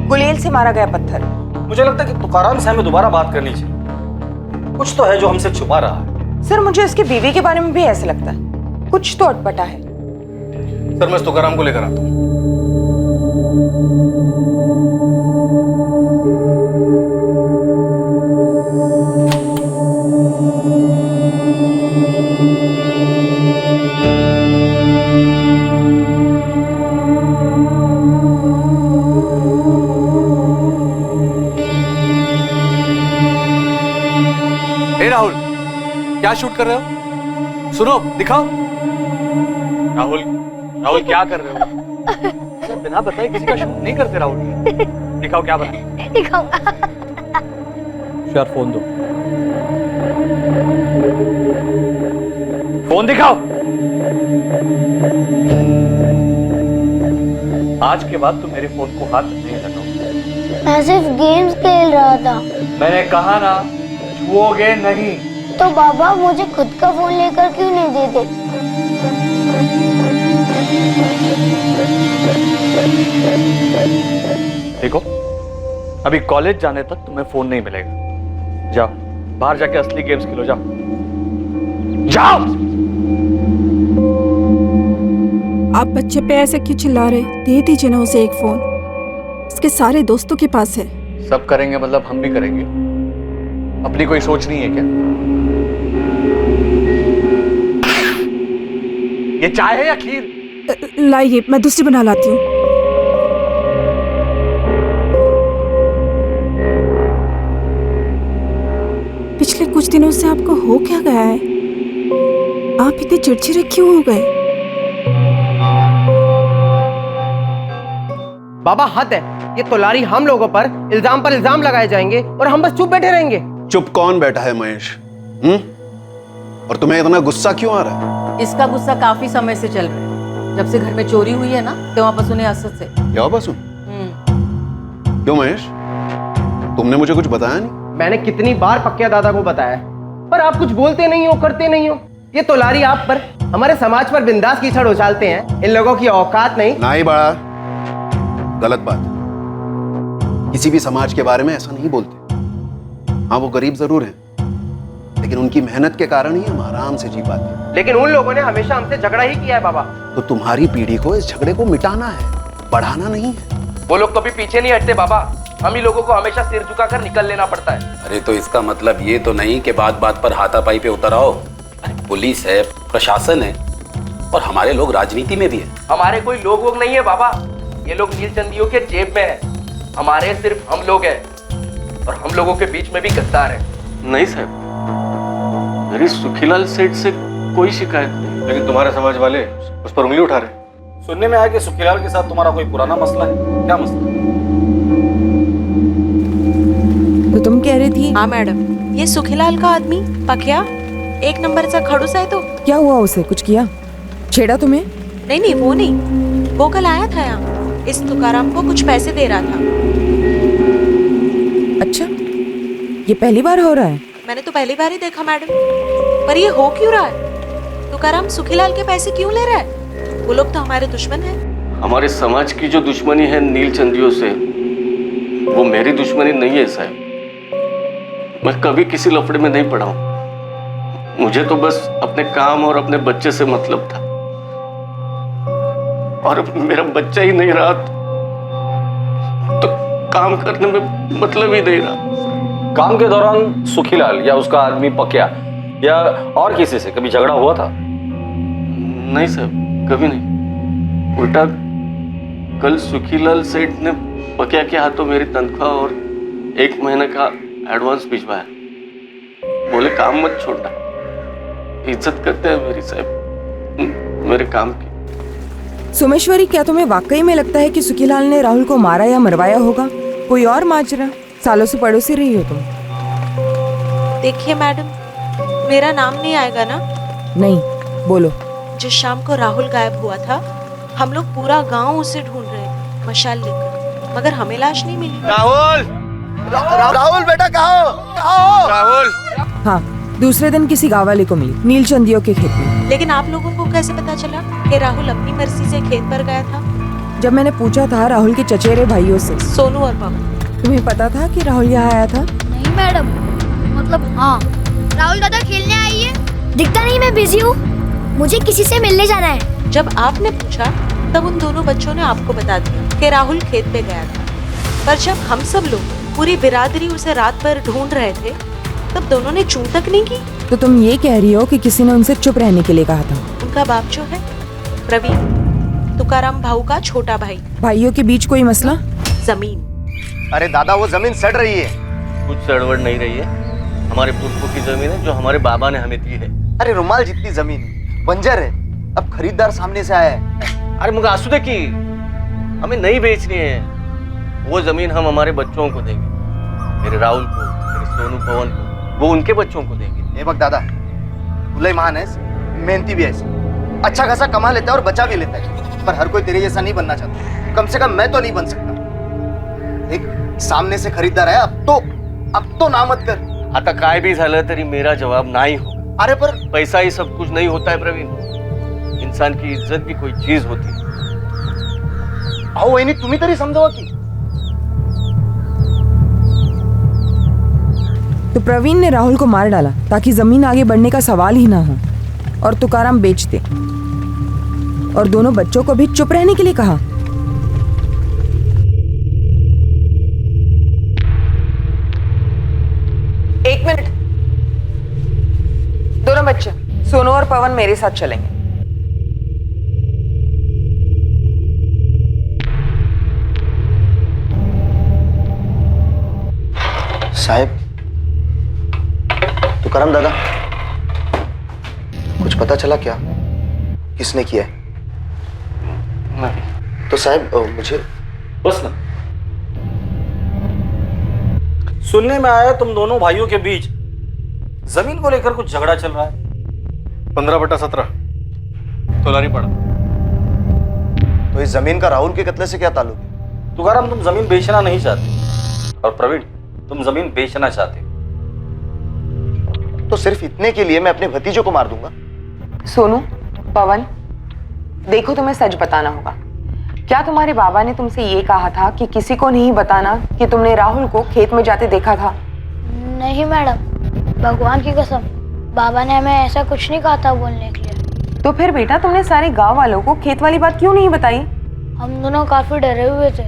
गुलेल से मारा गया पत्थर। मुझे लगता है कि तुकाराम से हमें दोबारा बात करनी चाहिए। कुछ तो है जो हमसे छुपा रहा है। सर, मुझे उसकी बीवी के बारे में भी ऐसा लगता है, कुछ तो अटपटा है। सर, मैं तुकाराम को लेकर आता हूँ। राहुल, क्या शूट कर रहे हो? सुनो, दिखाओ। राहुल, राहुल क्या कर रहे हो? सर, बिना बताए किसी का शूट नहीं करते राहुल। दिखाओ क्या बना। दिखाऊंगा। यार, फोन दो। फोन दिखाओ। आज के बाद तुम मेरे फोन को हाथ नहीं लगाओ। मैं सिर्फ गेम्स खेल रहा था। मैंने कहा ना, छुओगे नहीं। तो बाबा मुझे खुद का फोन लेकर क्यों नहीं देते? देखो, अभी कॉलेज जाने तक तुम्हें फोन नहीं मिलेगा। जाओ बाहर जाके असली गेम्स खेलो, जाओ जाओ। आप बच्चे पे ऐसे क्यों चिल्ला रहे? दे दीजिए ना उसे एक फोन, उसके सारे दोस्तों के पास है। सब करेंगे मतलब हम भी करेंगे? अपनी कोई सोच नहीं है क्या? ये चाय है या खीर? लाइए, मैं दूसरी बना लाती हूँ। पिछले कुछ दिनों से आपको हो क्या गया है? आप इतने चिड़चिड़े क्यों हो गए? बाबा हद है, ये तोलारी हम लोगों पर इल्जाम लगाए जाएंगे और हम बस चुप बैठे रहेंगे। चुप कौन बैठा है महेश? और तुम्हें इतना गुस्सा क्यों आ रहा है? इसका गुस्सा काफी समय से चल रहा है। जब से घर में चोरी हुई है ना, तो वहां बसु ने असद से। क्या बसु? क्यों महेश, तुमने मुझे कुछ बताया नहीं? मैंने कितनी बार पक्के दादा को बताया, पर आप कुछ बोलते नहीं हो, करते नहीं हो। ये तोलारी आप पर, हमारे समाज पर बिंदास कीचड़ उछालते हैं। इन लोगों की औकात नहीं। नहीं बड़ा गलत बात। किसी भी समाज के बारे में ऐसा नहीं बोलते। हाँ, वो गरीब जरूर हैं, लेकिन उनकी मेहनत के कारण ही हम आराम से जी पाते हैं। लेकिन उन लोगों ने हमेशा हमसे झगड़ा ही किया है बाबा। तो तुम्हारी पीढ़ी को इस झगड़े को मिटाना है, बढ़ाना नहीं है। वो लोग कभी पीछे नहीं हटते बाबा। हम ही लोगों को हमेशा सिर झुकाकर निकल लेना पड़ता है। अरे तो इसका मतलब ये तो नहीं कि बात बात पर हाथापाई पे उतर आओ। पुलिस है, प्रशासन है, और हमारे लोग राजनीति में भी है। हमारे कोई लोग वोग नहीं है बाबा। ये लोग नीलचंदियों के जेब में है। हमारे सिर्फ हम लोग हैं, और हम लोगों के बीच में भी गद्दार है। नहीं साहब, मेरी सुखीलाल सेठ से कोई शिकायत नहीं। लेकिन तुम्हारे समाज वाले उस पर उंगली उठा रहे। सुनने में आया कि सुखीलाल के साथ तुम्हारा कोई पुराना मसला है। क्या मसला? तो तुम कह रही थी? हाँ मैडम, ये सुखीलाल का आदमी पकिया एक नंबर सा खड़ूस है। तो क्या हुआ उसे? कुछ किया? छेड़ा तुम्हें? नहीं, वो नहीं। वो कल आया था यहाँ, इस तुकाराम को कुछ पैसे दे रहा था। अच्छा, ये पहली बार हो रहा है? मैंने तो पहली बार ही देखा मैडम। पर ये हो क्यों रहा है? तुकाराम सुखीलाल के पैसे क्यों ले रहा है? वो लोग तो हमारे दुश्मन हैं। हमारे समाज की जो दुश्मनी है नीलचंदियों से, वो मेरी दुश्मनी नहीं है साहब। मैं कभी किसी लफड़े में नहीं पड़ा हूं। मुझे तो बस अपने काम और अपने बच्चे से मतलब था, और अब मेरा बच्चा ही नहीं रहा तो काम करने में मतलब ही नहीं रहा। काम के दौरान सुखीलाल या उसका आदमी पकिया या और किसी से कभी झगड़ा हुआ था? नहीं साहब, कभी नहीं। उल्टा कल सुखीलाल सेठ ने पकिया के हाथों मेरी तनख्वाह और 1 महीने का एडवांस भिजवाया। बोले काम मत छोड़ना, इज्जत करते हैं मेरी साहब मेरे काम की। सोमेश्वरी, क्या तुम्हें वाकई में लगता है कि सुखीलाल ने राहुल को मारा या मरवाया होगा? कोई और माजरा? सालों से पड़ोसी रही हो तुम। देखिए मैडम, मेरा नाम नहीं आएगा ना? नहीं, बोलो। जिस शाम को राहुल गायब हुआ था, हम लोग पूरा गांव उसे ढूंढ रहे थे मशाल लेकर, मगर हमें लाश नहीं मिली। राहुल, राहुल बेटा कहाँ हो? राहुल। हाँ, दूसरे दिन किसी गाँव वाले को मिली, नीलचंदियों के खेत में। लेकिन आप लोगों को कैसे पता चला कि राहुल अपनी मर्जी से खेत पर गया था? जब मैंने पूछा था राहुल के चचेरे भाइयों से, सोनू और पवन। तुम्हें पता था कि राहुल यहाँ आया था? नहीं मैडम, मतलब हाँ। राहुल दादा खेलने आई है? दिखता नहीं, मैं बिजी हूँ, मुझे किसी से मिलने जाना है। जब आपने पूछा तब उन दोनों बच्चों ने आपको बता दिया कि राहुल खेत पे गया था। पर जब हम सब लोग, पूरी बिरादरी उसे रात भर ढूंढ रहे थे, तब दोनों ने चूं तक नहीं की। तो तुम ये कह रही हो कि किसी ने उनसे चुप रहने के लिए कहा था? उनका बाप जो है प्रवीण, तुकाराम भाऊ का छोटा भाई। भाइयों के बीच कोई मसला? जमीन। अरे दादा, वो जमीन सड़ रही है। कुछ सड़वड़ नहीं रही है, हमारे पुरखों की जमीन है जो हमारे बाबा ने हमें दी है। अरे रुमाल जितनी जमीन बंजर है, अब खरीदार सामने से आया है। अरे मुझे आंसू देखी, हमें नहीं बेचनी है। वो जमीन हम हमारे बच्चों को देंगे, मेरे राहुल को, मेरे सोनू पवन को, वो उनके बच्चों को देंगे। ये बक दादा, भुलाई महान है, मेहनती भी है, अच्छा खासा कमा लेता है और बचा भी लेता है, पर हर कोई तेरे जैसा नहीं बनना चाहता। कम से कम मैं तो नहीं बन सकता। एक सामने से खरीदार है, अब तो ना मत कर। आता काय भी झालं तरी मेरा जवाब नाही हो। अरे पर पैसा ही सब कुछ नहीं होता है प्रवीण। इंसान की इज्जत भी कोई चीज होती है। अहो वहिनी तुम्ही तरी समजावा की। तो प्रवीण ने राहुल को मार डाला ताकि जमीन आगे बढ़ने का सवाल ही ना हो, और तुकाराम बेच दे, और दोनों बच्चों को भी चुप रहने के लिए कहा। एक मिनट, दोनों बच्चे सोनू और पवन मेरे साथ चलेंगे। साहब, तुकाराम दादा, कुछ पता चला क्या किसने किया है? नहीं। तो साहब मुझे बस ना, सुनने में आया तुम दोनों भाइयों के बीच जमीन को लेकर कुछ झगड़ा चल रहा है। 15/17 तोलारी पड़ा। तो इस जमीन का राहुल के कत्ले से क्या ताल्लुक है? तुकाराम तुम जमीन बेचना नहीं चाहते, और प्रवीण तुम जमीन बेचना चाहते। तो सिर्फ इतने के लिए मैं अपने भतीजों को मार दूंगा? सोनू, पवन, देखो तुम्हें सच बताना होगा। क्या तुम्हारे बाबा ने तुमसे ये कहा था कि किसी को नहीं बताना कि तुमने राहुल को खेत में जाते देखा था? नहीं मैडम, भगवान की कसम, बाबा ने हमें ऐसा कुछ नहीं कहा था बोलने के लिए। तो फिर बेटा तुमने सारे गांव वालों को खेत वाली बात क्यों नहीं बताई? हम दोनों काफी डरे हुए थे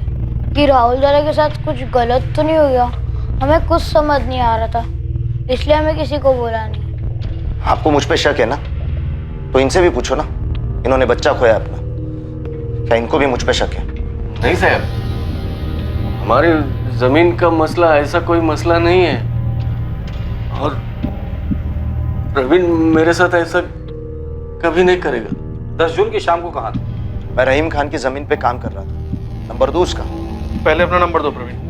कि राहुल दादा के साथ कुछ गलत तो नहीं हो गया। हमें कुछ समझ नहीं आ रहा था, इसलिए हमें किसी को बोला नहीं। आपको मुझ पे शक है ना? तो इनसे भी पूछो ना, इन्होंने बच्चा खोया अपना, क्या इनको भी मुझ पे शक है? नहीं साहब, हमारी जमीन का मसला ऐसा कोई मसला नहीं है, और प्रवीण मेरे साथ ऐसा कभी नहीं करेगा। 10 जून की शाम को कहा था? मैं रहीम खान की जमीन पे काम कर रहा था। नंबर दो उसका। पहले अपना नंबर दो प्रवीण।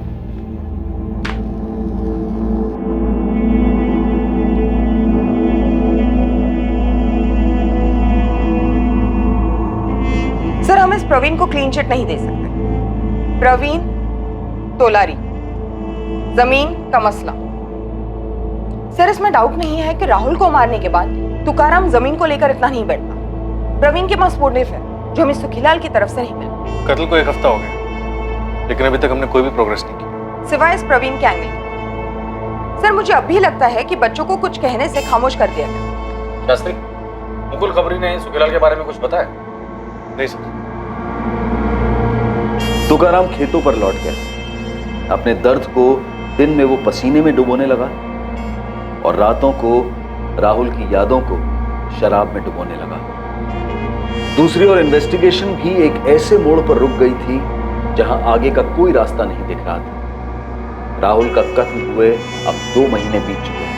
सर, हम इस प्रवीण को क्लीन चिट नहीं दे सकते। प्रवीण तोलारी, जमीन का मसला। सर, इसमें डाउट नहीं है कि राहुल को मारने के बाद तुकाराम जमीन को लेकर इतना नहीं बैठता। प्रवीण के पास मोटिव है जो हमें सुखीलाल की तरफ से नहीं मिला। कत्ल को 1 हफ्ता हो गया, लेकिन अभी तक हमने कोई भी प्रोग्रेस नहीं की, सिवाय इस प्रवीण के एंगल के। सर, मुझे अब भी लगता है कि बच्चों को कुछ कहने से खामोश कर दिया गया। शास्त्री, मुकुल खबरी ने सुखीलाल के बारे में कुछ बताया? नहीं सर। तुकाराम खेतों पर लौट गया। अपने दर्द को दिन में वो पसीने में डुबोने लगा, और रातों को राहुल की यादों को शराब में डुबोने लगा। दूसरी ओर इन्वेस्टिगेशन भी एक ऐसे मोड़ पर रुक गई थी जहां आगे का कोई रास्ता नहीं दिख रहा था। राहुल का कत्ल हुए अब 2 महीने बीत चुके हैं।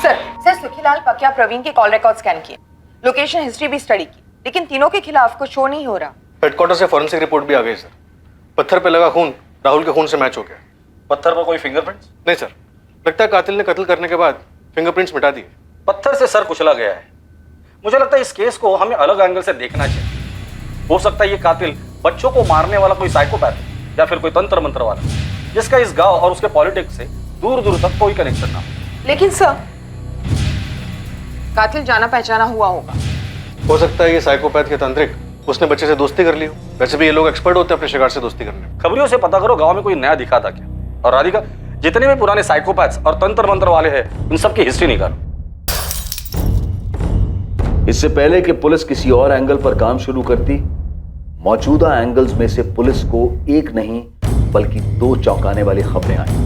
सर, सुखीलाल पकिया प्रवीण के कॉल रिकॉर्ड स्कैन किए, लोकेशन हिस्ट्री भी स्टडी की, लेकिन तीनों के खिलाफ कुछ शो नहीं हो रहा। हेडक्वार्टर से फॉरेंसिक रिपोर्ट भी आ गई सर। पत्थर पे लगा खून राहुल के खून से मैच हो गया। पत्थर पर कोई फिंगरप्रिंट्स? नहीं सर, लगता है कातिल ने कत्ल करने के बाद फिंगरप्रिंट्स मिटा दिए। पत्थर से सर कुचला गया है। मुझे लगता है इस केस को हमें अलग एंगल से देखना चाहिए। हो सकता है ये कातिल बच्चों को मारने वाला कोई साइकोपैथ है, या फिर कोई तंत्र मंत्र वाला, जिसका इस गांव और उसके पॉलिटिक्स से दूर दूर तक कोई कनेक्शन ना हो। लेकिन सर, कातिल जाना पहचाना हुआ होगा। हो सकता है ये साइकोपैथ या तांत्रिक उसने बच्चे से दोस्ती कर ली हो। वैसे भी ये लोग एक्सपर्ट होते हैं अपने शिकार से दोस्ती करने में। खबरियों से पता करो गांव में कोई नया दिखा था क्या। और राधिका, जितने भी पुराने साइकोपैथ्स और तंत्र मंत्र वाले हैं, उन सबकी हिस्ट्री निकालो। इससे पहले कि पुलिस किसी और एंगल पर काम शुरू करती, मौजूदा एंगल्स में से पुलिस को एक नहीं बल्कि 2 चौंकाने वाली खबरें आई।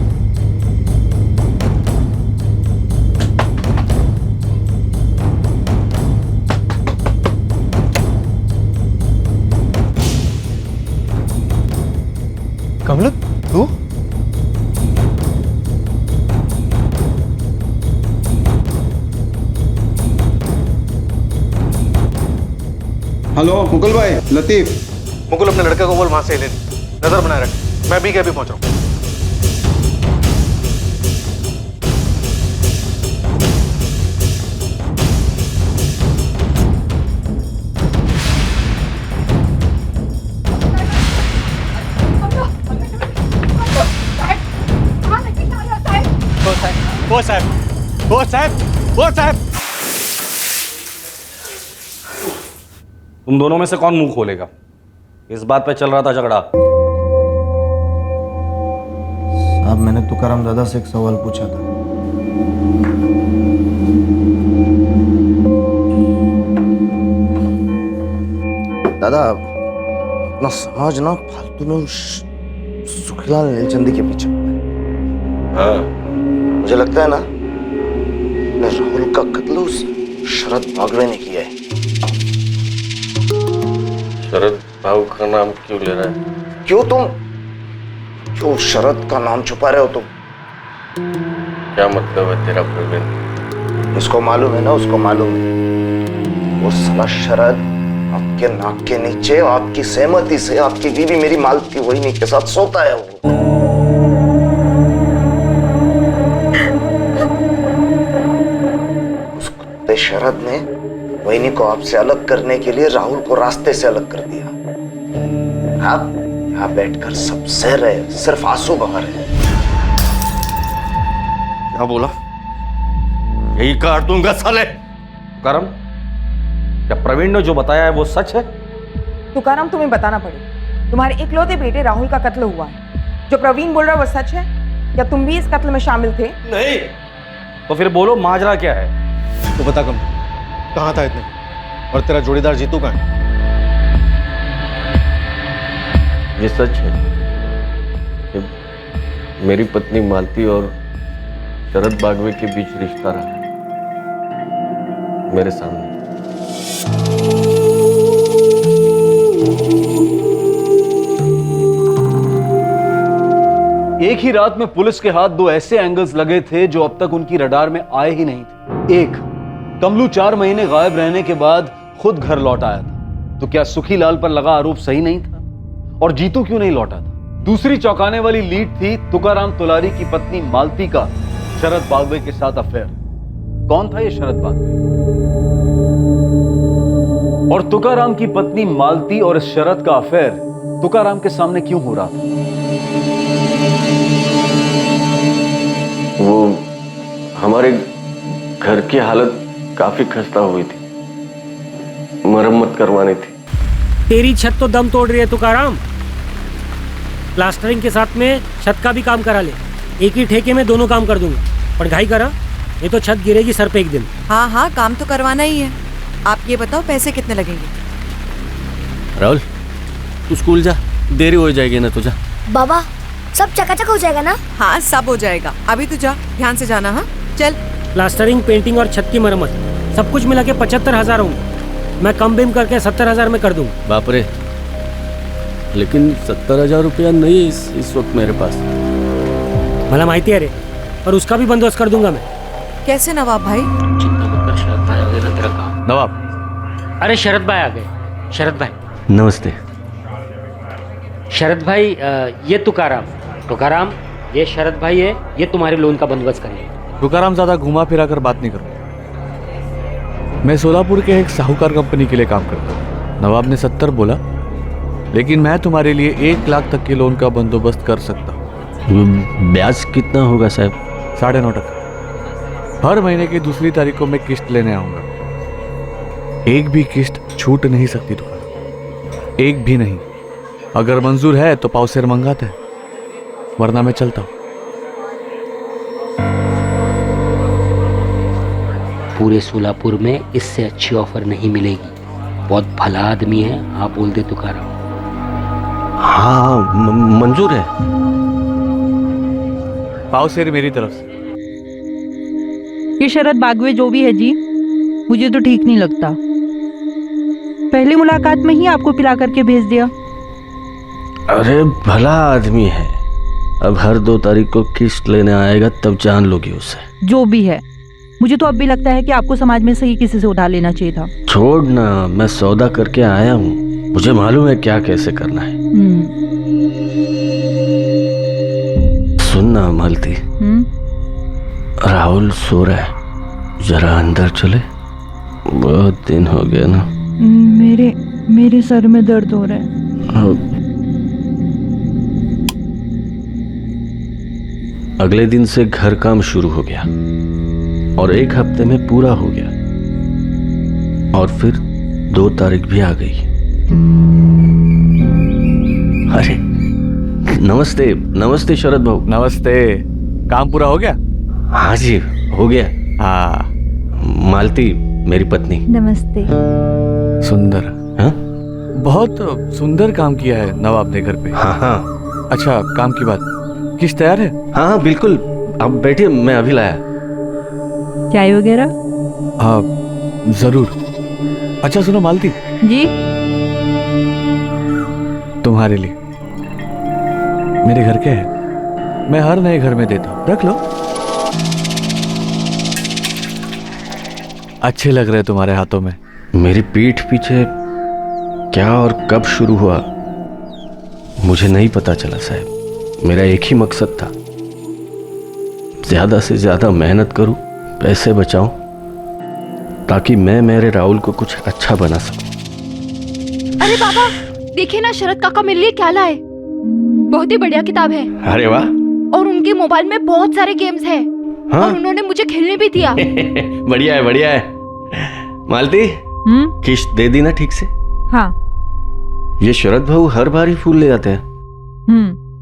कमल, तू? हेलो मुकुल भाई, लतीफ। मुकुल, अपने लड़के को बोल वहां से ले नजर बनाए रख। मैं भी क्या भी पहुंच रहा हूं। वो साहब, वो साहब, वो साहब। तुम दोनों में से कौन मुंह खोलेगा? इस बात पे चल रहा था झगड़ा। अब मैंने तुकाराम दादा से एक सवाल पूछा था। दादा, अपना समाज ना फालतू में उस सुखीलाल नीलचंदी के पीछे पड़ा है। हाँ, मुझे लगता है ना राहुल का कत्ल उस शरद बागवे ने किया है। शरद बाबू का नाम क्यों ले रहा है? क्यों क्यों शरद का नाम छुपा रहे हो तुम? क्या मतलब है तेरा प्रवीण? उसको मालूम है ना, उसको मालूम है। वो साला शरद आपके नाक के नीचे आपकी सहमति से आपकी बीवी मेरी मालती वहीनी के साथ सोता है। वो उस कुत्ते शरद ने वहीनी को आपसे अलग करने के लिए राहुल को रास्ते से अलग कर दिया। आप यहाँ बैठकर सब सह रहे, सिर्फ आंसू बहा रहे। क्या बोला? यही काट दूंगा साले। करम, क्या प्रवीण ने जो बताया है वो सच है? तुकाराम, तुम्हें बताना पड़ेगा। तुम्हारे इकलौते बेटे राहुल का कत्ल हुआ है। जो प्रवीण बोल रहा है वो सच है? क्या तुम भी इस कत्ल में शामिल थे? नहीं। तो फिर बोलो, माजरा क्या है? तो बता कम, कहाँ था इतने? और तेरा जोड़ीदार जीतू कहाँ है? ये सच है कि मेरी पत्नी मालती और शरद बागवे के बीच रिश्ता रहा है मेरे सामने। एक ही रात में पुलिस के हाथ दो ऐसे एंगल्स लगे थे जो अब तक उनकी रडार में आए ही नहीं थे। एक, कमलू 4 महीने गायब रहने के बाद खुद घर लौट आया था, तो क्या सुखीलाल पर लगा आरोप सही नहीं था? और जीतू क्यों नहीं लौटा था? दूसरी चौंकाने वाली लीड थी तुकाराम तुलारी की पत्नी मालती का शरद बागवे के साथ अफेयर। कौन था ये शरद बागवे? और तुकाराम की पत्नी मालती और इस शरद का अफेयर तुकाराम के सामने क्यों हो रहा था? वो हमारे घर की हालत काफी खस्ता हुई थी, मरम्मत करवानी थी। तेरी छत तो दम तोड़ रही है तुकाराम। प्लास्टरिंग के साथ में छत का भी काम करा ले। एक ही ठेके में दोनों काम कर दूंगा। पर घाई करा, ये तो छत गिरेगी सर पे एक दिन। हाँ हाँ, काम तो करवाना ही है। आप ये बताओ पैसे कितने लगेंगे? राहुल, तू स्कूल जा, देरी हो जाएगी ना। तो जा। बाबा, सब चकाचक हो जाएगा ना? हाँ, सब हो जाएगा। अभी तो जा, ध्यान से जाना। हाँ चल। प्लास्टरिंग, पेंटिंग और छत की मरम्मत सब कुछ मिला के 75,000 होंगे। मैं कम बेम करके 70,000 में कर दूंगा। बाप रे, लेकिन 70,000 रुपया नहीं इस वक्त मेरे पास। भला माहिती है रे, और उसका भी बंदोबस्त कर दूंगा मैं। कैसे नवाब भाई? नवाब, अरे शरद भाई आ गए। शरद भाई नमस्ते। शरद भाई, ये तुकाराम, ये शरद भाई है। ये तुम्हारे लोन का बंदोबस्त करेंगे। तुकाराम ज्यादा घुमा फिरा कर बात नहीं करो। मैं सोलापुर के एक साहूकार कंपनी के लिए काम करता हूँ। नवाब ने 70 बोला, लेकिन मैं तुम्हारे लिए 1 लाख तक के लोन का बंदोबस्त कर सकता हूँ। ब्याज कितना होगा साहब? 9.5%। हर महीने की दूसरी तारीख को मैं किस्त लेने आऊंगा। एक भी किस्त छूट नहीं सकती तुकाराम, एक भी नहीं। अगर मंजूर है तो पावसेर मंगाते हैं, वरना मैं चलता हूँ। पूरे सोलापुर में इससे अच्छी ऑफर नहीं मिलेगी। बहुत भला आदमी है। आप बोल दे तुकाराम। हाँ, मंजूर है। पावसेर मेरी तरफ से। ये शरद बागवे जो भी है जी, मुझे तो ठीक नहीं लगता। पहली मुलाकात में ही आपको पिला करके भेज दिया। अरे भला आदमी है। अब हर 2 तारीख को किस्त लेने आएगा, तब जान लोगी उसे। जो भी है, मुझे तो अब भी लगता है कि आपको समाज में सही किसी से उठा लेना चाहिए था। छोड़ ना, मैं सौदा करके आया हूँ। मुझे मालूम है क्या कैसे करना है। सुनना मालती, राहुल सो रहा है, जरा अंदर चले। बहुत दिन हो गया ना। मेरे सर में दर्द हो रहा है। अगले दिन से घर काम शुरू हो गया और 1 हफ्ते में पूरा हो गया। और फिर 2 तारीख भी आ गई। अरे नमस्ते, नमस्ते शरद भाऊ। नमस्ते। काम पूरा हो गया? हाँ जी हो गया। हाँ। मालती मेरी पत्नी। नमस्ते। सुंदर। हाँ? बहुत सुंदर काम किया है नवाब ने घर पे। हाँ हाँ। अच्छा काम की बात, किस्त तैयार है? हाँ हाँ बिल्कुल, आप बैठिए, मैं अभी लाया। चाय वगैरह? हाँ जरूर। अच्छा सुनो मालती जी। तुम्हारे लिए मेरे घर के है, मैं हर नए घर में देता हूँ, रख लो। अच्छे लग रहे तुम्हारे हाथों में। मेरी पीठ पीछे क्या और कब शुरू हुआ मुझे नहीं पता चला साहब। मेरा एक ही मकसद था, ज्यादा से ज्यादा मेहनत करूं, पैसे बचाऊं, ताकि मैं मेरे राहुल को कुछ अच्छा बना सकूं। अरे बाबा देखिए ना, शरद काका मेरे लिए क्या लाए। बहुत ही बढ़िया किताब है। अरे वाह। और उनके मोबाइल में बहुत सारे गेम्स हैं। हाँ? और उन्होंने मुझे खेलने भी दिया। बढ़िया है बढ़िया है। मालती किश्त दे दी ना ठीक से? हाँ। ये शरद भाऊ हर बार ही फूल ले आते हैं।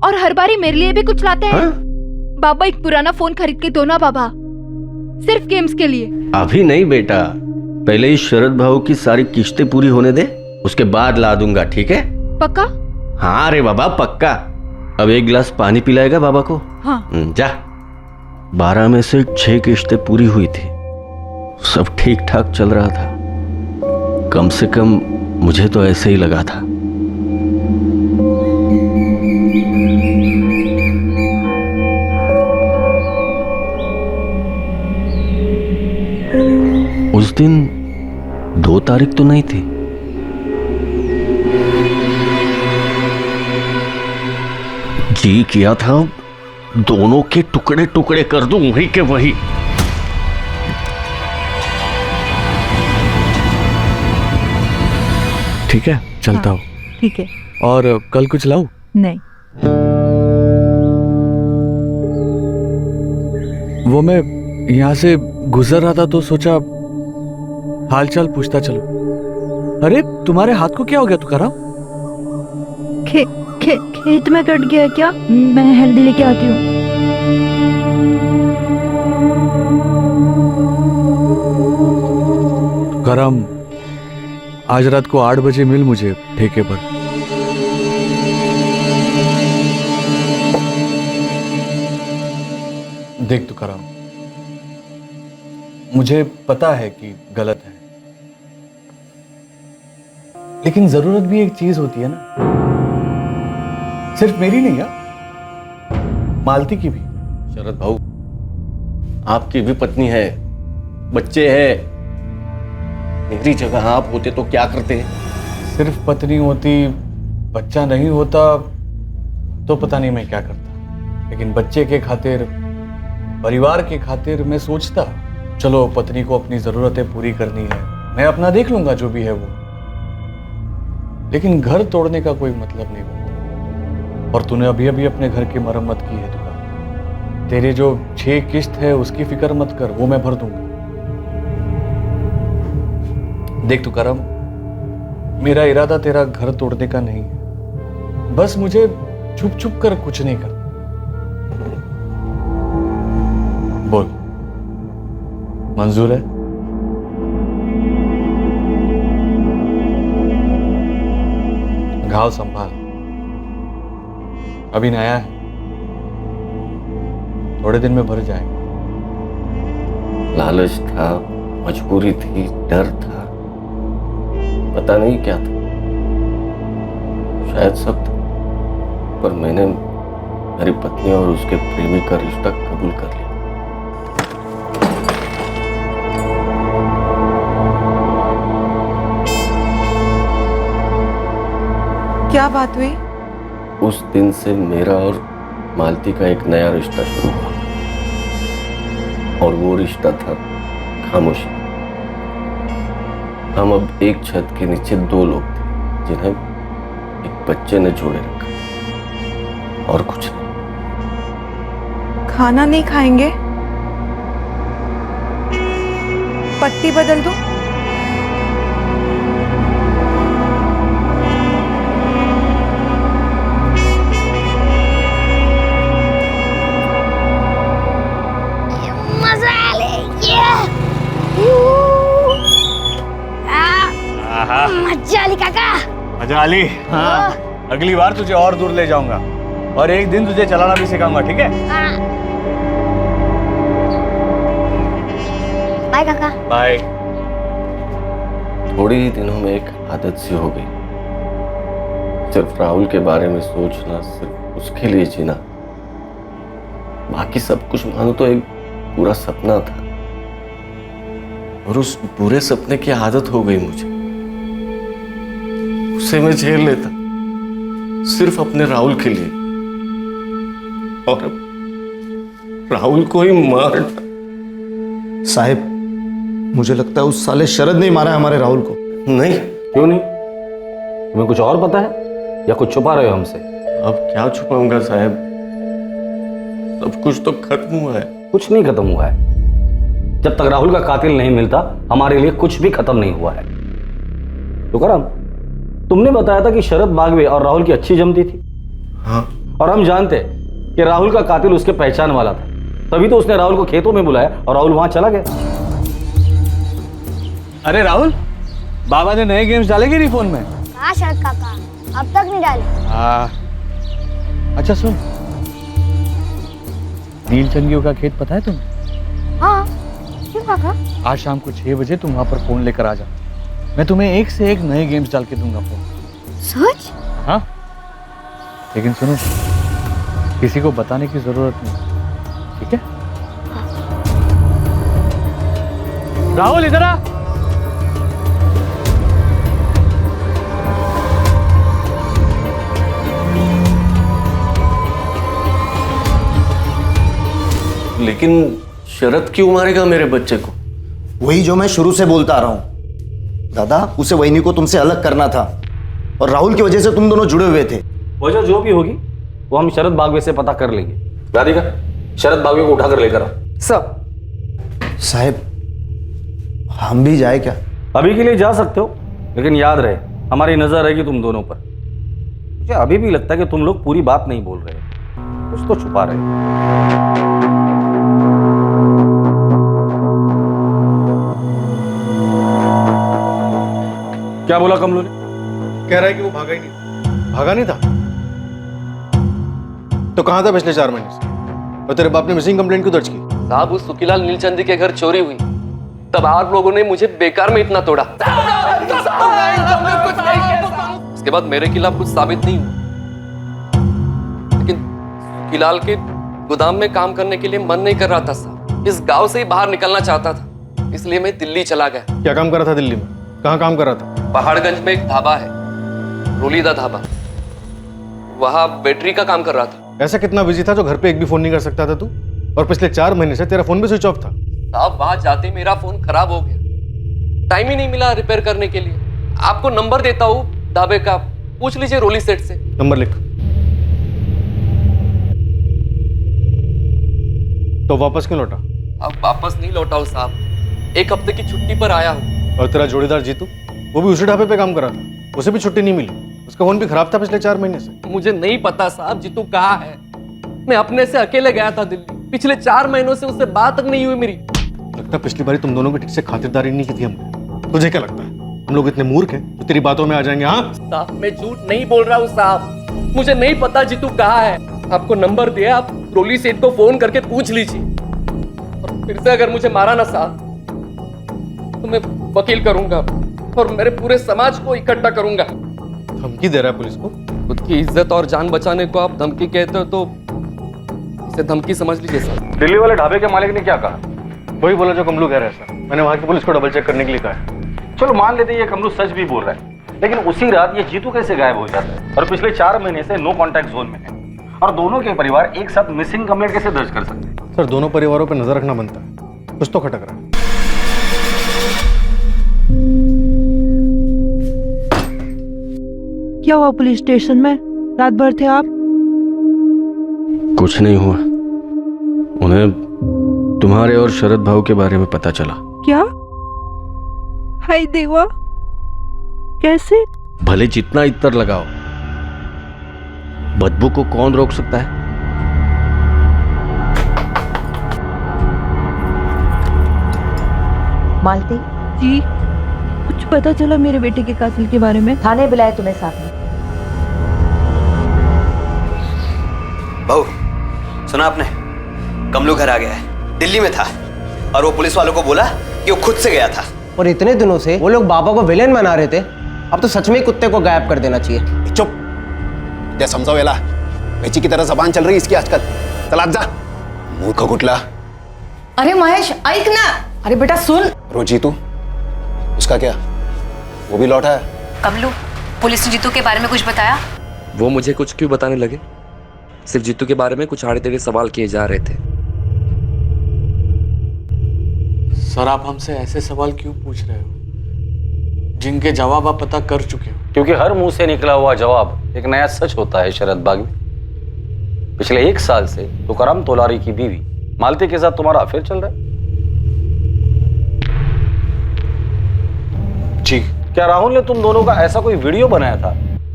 और हर बारी मेरे लिए भी कुछ लाते हैं। बाबा एक पुराना फोन खरीद के दो ना बाबा, सिर्फ गेम्स के लिए। अभी नहीं बेटा, पहले ही शरद भाऊ की सारी किश्तें पूरी होने दे, उसके बाद ला दूंगा, ठीक है? पक्का? हाँ रे बाबा पक्का। अब 1 गिलास पानी पिलाएगा बाबा को? हाँ। जा। 12 में से 6 किश्तें पूरी हुई थी, सब ठीक ठाक चल रहा था। कम से कम मुझे तो ऐसे ही लगा था। उस दिन 2 तारीख तो नहीं थी। जी किया था दोनों के टुकड़े टुकड़े कर दूं वही के वही। ठीक है चलता हूँ। ठीक है। और कल कुछ लाऊं? नहीं। वो मैं यहाँ से गुजर रहा था तो सोचा हालचाल पूछता चलो। अरे तुम्हारे हाथ को क्या हो गया तुकाराम? खेत में कट गया क्या? मैं हल्दी लेके आती हूँ। तुकाराम आज रात को 8 बजे मिल मुझे ठेके पर। देख तुकाराम, मुझे पता है कि गलत है, लेकिन जरूरत भी एक चीज होती है ना, सिर्फ मेरी नहीं है, मालती की भी। शरद भाऊ आपकी भी पत्नी है, बच्चे हैं। मेरी जगह आप होते तो क्या करते? सिर्फ पत्नी होती, बच्चा नहीं होता तो पता नहीं मैं क्या करता, लेकिन बच्चे के खातिर, परिवार के खातिर मैं सोचता चलो पत्नी को अपनी जरूरतें पूरी करनी है, मैं अपना देख लूंगा जो भी है वो, लेकिन घर तोड़ने का कोई मतलब नहीं बनता। और तूने अभी अभी अपने घर की मरम्मत की है तुका, तेरे जो 6 किस्त है उसकी फिक्र मत कर, वो मैं भर दूंगा। देख तुकाराम, मेरा इरादा तेरा घर तोड़ने का नहीं है, बस मुझे छुप छुप कर कुछ नहीं करना। बोल मंजूर है? घाव संभाल, अभी नया है, थोड़े दिन में भर जाएगा। लालच था, मजबूरी थी, डर था, पता नहीं क्या था, शायद सब था, पर मैंने मेरी पत्नी और उसके प्रेमी का रिश्ता कबूल कर लिया। क्या बात हुई? उस दिन से मेरा और मालती का एक नया रिश्ता शुरू हुआ, और वो रिश्ता था खामोशी। हम अब एक छत के नीचे 2 लोग थे जिन्हें एक बच्चे ने जोड़े रखा, और कुछ नहीं। खाना नहीं खाएंगे? पट्टी बदल दो? काका। अच्छा अली, हाँ अगली बार तुझे और दूर ले जाऊंगा और एक दिन तुझे चलाना भी सिखाऊंगा, ठीक है? बाय काका। बाय। थोड़े ही दिनों में एक आदत सी हो गई, सिर्फ राहुल के बारे में सोचना, सिर्फ उसके लिए जीना। बाकी सब कुछ मानो तो एक पूरा सपना था, और उस पूरे सपने की आदत हो गई मुझे। उसे मैं झेल लेता सिर्फ अपने राहुल के लिए, और अब राहुल को ही मार। साहिब, मुझे लगता है उस साले शरद ने मारा है हमारे राहुल को। नहीं। क्यों नहीं? तुम्हें कुछ और पता है या कुछ छुपा रहे हो हमसे? अब क्या छुपाऊंगा साहब, सब कुछ तो खत्म हुआ है। कुछ नहीं खत्म हुआ है। जब तक राहुल का कातिल नहीं मिलता हमारे लिए कुछ भी खत्म नहीं हुआ है। तुकाराम, तुमने बताया था कि शरद बागवे और राहुल की अच्छी जमती थी। हाँ। और हम जानते कि राहुल का कातिल उसके पहचान वाला था, तभी तो उसने राहुल को खेतों में बुलाया और राहुल वहां चला गया। अरे राहुल, बाबा ने नए गेम्स डाले कि नहीं फोन में? हाँ शरद काका, अब तक नहीं डाले। हाँ। अच्छा सुन, नीलचंदियों का खेत पता है तुम्हें? हाँ। क्यों काका? आज शाम को 6 बजे तुम वहां पर फोन लेकर आ जा। मैं तुम्हें एक से एक नए गेम्स डाल के दूंगा फोन। सच? हाँ, लेकिन सुनो, किसी को बताने की जरूरत नहीं, ठीक है? राहुल इधर आ। लेकिन शरद क्यों मारेगा मेरे बच्चे को? वही जो मैं शुरू से बोलता आ रहा हूं दादा, उसे वहीनी को तुमसे अलग करना था, और राहुल की वजह से तुम दोनों जुड़े हुए थे। वजह जो भी होगी वो हम शरद बागवे से पता कर लेंगे। राधिका, शरद बागवे को उठाकर लेकर आओ। सब साहब, हम भी जाए क्या? अभी के लिए जा सकते हो, लेकिन याद रहे हमारी नजर रहेगी तुम दोनों पर। मुझे अभी भी लगता है कि तुम लोग पूरी बात नहीं बोल रहे, कुछ तो छुपा रहे हो। क्या बोला कमलू ने? कह रहा है कि वो भागा ही नहीं। भागा नहीं था तो कहां था पिछले 4 महीने से? और तेरे बाप ने मिसिंग कंप्लेंट क्यों दर्ज की? साहब, उस सुखीलाल नीलचंदी के घर चोरी हुई, तब आप लोगों ने मुझे बेकार में इतना तोड़ा। उसके बाद मेरे खिलाफ कुछ साबित नहीं हुआ, लेकिन सुखीलाल के गोदाम में काम करने के लिए मन नहीं कर रहा था साहब। इस गांव से ही बाहर निकलना चाहता था, इसलिए मैं दिल्ली चला गया। क्या काम कर रहा था दिल्ली में? कहाँ काम कर रहा था? पहाड़गंज में एक ढाबा है, रोलीदा ढाबा, वहां बैटरी का काम कर रहा था। ऐसा कितना बिजी था जो घर पे एक भी फोन नहीं कर सकता था तू? और पिछले 4 महीने से तेरा फोन भी स्विच ऑफ था। साहब, वहां जाते मेरा फोन खराब हो गया, टाइम ही नहीं मिला रिपेयर करने के लिए। आपको नंबर देता हूँ ढाबे का, पूछ लीजिए रोली सेठ से। नंबर लिख। तो वापस क्यों लौटा? अब वापस नहीं लौटा हूँ साहब, 1 हफ्ते की छुट्टी पर आया हूँ। और तेरा जोड़ीदार जीतू, वो भी उसी ढाबे पे काम कर रहा था, उसे भी छुट्टी नहीं मिली, उसका फोन भी खराब था पिछले 4 महीने से। मुझे नहीं पता साहब जीतू कहाँ है, मैं अपने से अकेले गया था दिल्ली, पिछले 4 महीनों से उससे बात तक नहीं हुई मेरी। लगता पिछली बारी तुम दोनों की ठीक से खातिरदारी नहीं की थी हमने। तुझे क्या लगता है हम लोग इतने मूर्ख हैं तो तेरी बातों में आ जाएंगे? हाँ साहब, मैं झूठ नहीं बोल रहा हूँ साहब, मुझे नहीं पता जीतू कहाँ है। आपको नंबर दिया, आप रोली सेठ को फोन करके पूछ लीजिए, और फिर से अगर मुझे मारा ना साहब तो मैं वकील करूंगा और मेरे पूरे समाज को इकट्ठा करूंगा। धमकी दे रहा है पुलिस को? खुद की इज्जत और जान बचाने को आप धमकी कहते हो तो इसे धमकी समझ लीजिए सर। दिल्ली वाले ढाबे के मालिक ने क्या कहा? वही बोला जो कमलू कह रहा है सर। मैंने वहां की पुलिस को डबल चेक करने के लिए कहा है। चलो मान लेते ये कमलू सच भी बोल रहा है, लेकिन उसी रात ये जीतू कैसे गायब हो जाता है और पिछले 4 महीने से नो कॉन्टैक्ट जोन में है, और दोनों के परिवार एक साथ मिसिंग कंप्लेंट कैसे दर्ज कर सकते हैं? सर, दोनों परिवारों पर नजर रखना बनता है, कुछ तो खटक रहा है। क्या हुआ पुलिस स्टेशन में? रात भर थे आप? कुछ नहीं हुआ, उन्हें तुम्हारे और शरद भाऊ के बारे में पता चला। क्या? हाय देवा, कैसे? भले जितना इत्र लगाओ, बदबू को कौन रोक सकता है? मालती जी, कुछ पता चला मेरे बेटे के कातिल के बारे में? थाने बुलाए तुम्हें साथ में। बहू, सुना आपने? कमलू घर आ गया है, दिल्ली में था और वो पुलिस वालों को बोला कि वो खुद से गया था। और इतने दिनों से वो लोग बाबा को विलेन बना रहे थे, अब तो सच में कुत्ते को गायब कर देना चाहिए। चुप, क्या समझाओ वेला? बेची की तरह जबान चल रही है इसकी आजकल। चल आज जा, मूर्ख गुटला। अरे महेश ऐक ना। अरे बेटा सुन। रोजी तू, उसका क्या? वो भी लौटा है? कमलू, पुलिस ने जीतू के बारे में कुछ बताया? वो मुझे कुछ क्यों बताने लगे? सिर्फ जीतू के बारे में कुछ आड़े टेढ़े सवाल किए जा रहे थे। सर, आप हमसे ऐसे सवाल क्यों पूछ रहे हो जिनके जवाब आप पता कर चुके हो? क्योंकि हर मुंह से निकला हुआ जवाब एक नया सच होता है शरद बागवी। पिछले 1 साल से तुकाराम तोलारी की बीवी मालती के साथ तुम्हारा अफेयर चल रहा है। जी। क्या राहुल ने तुम दोनों का ऐसा कोई वीडियो बनाया था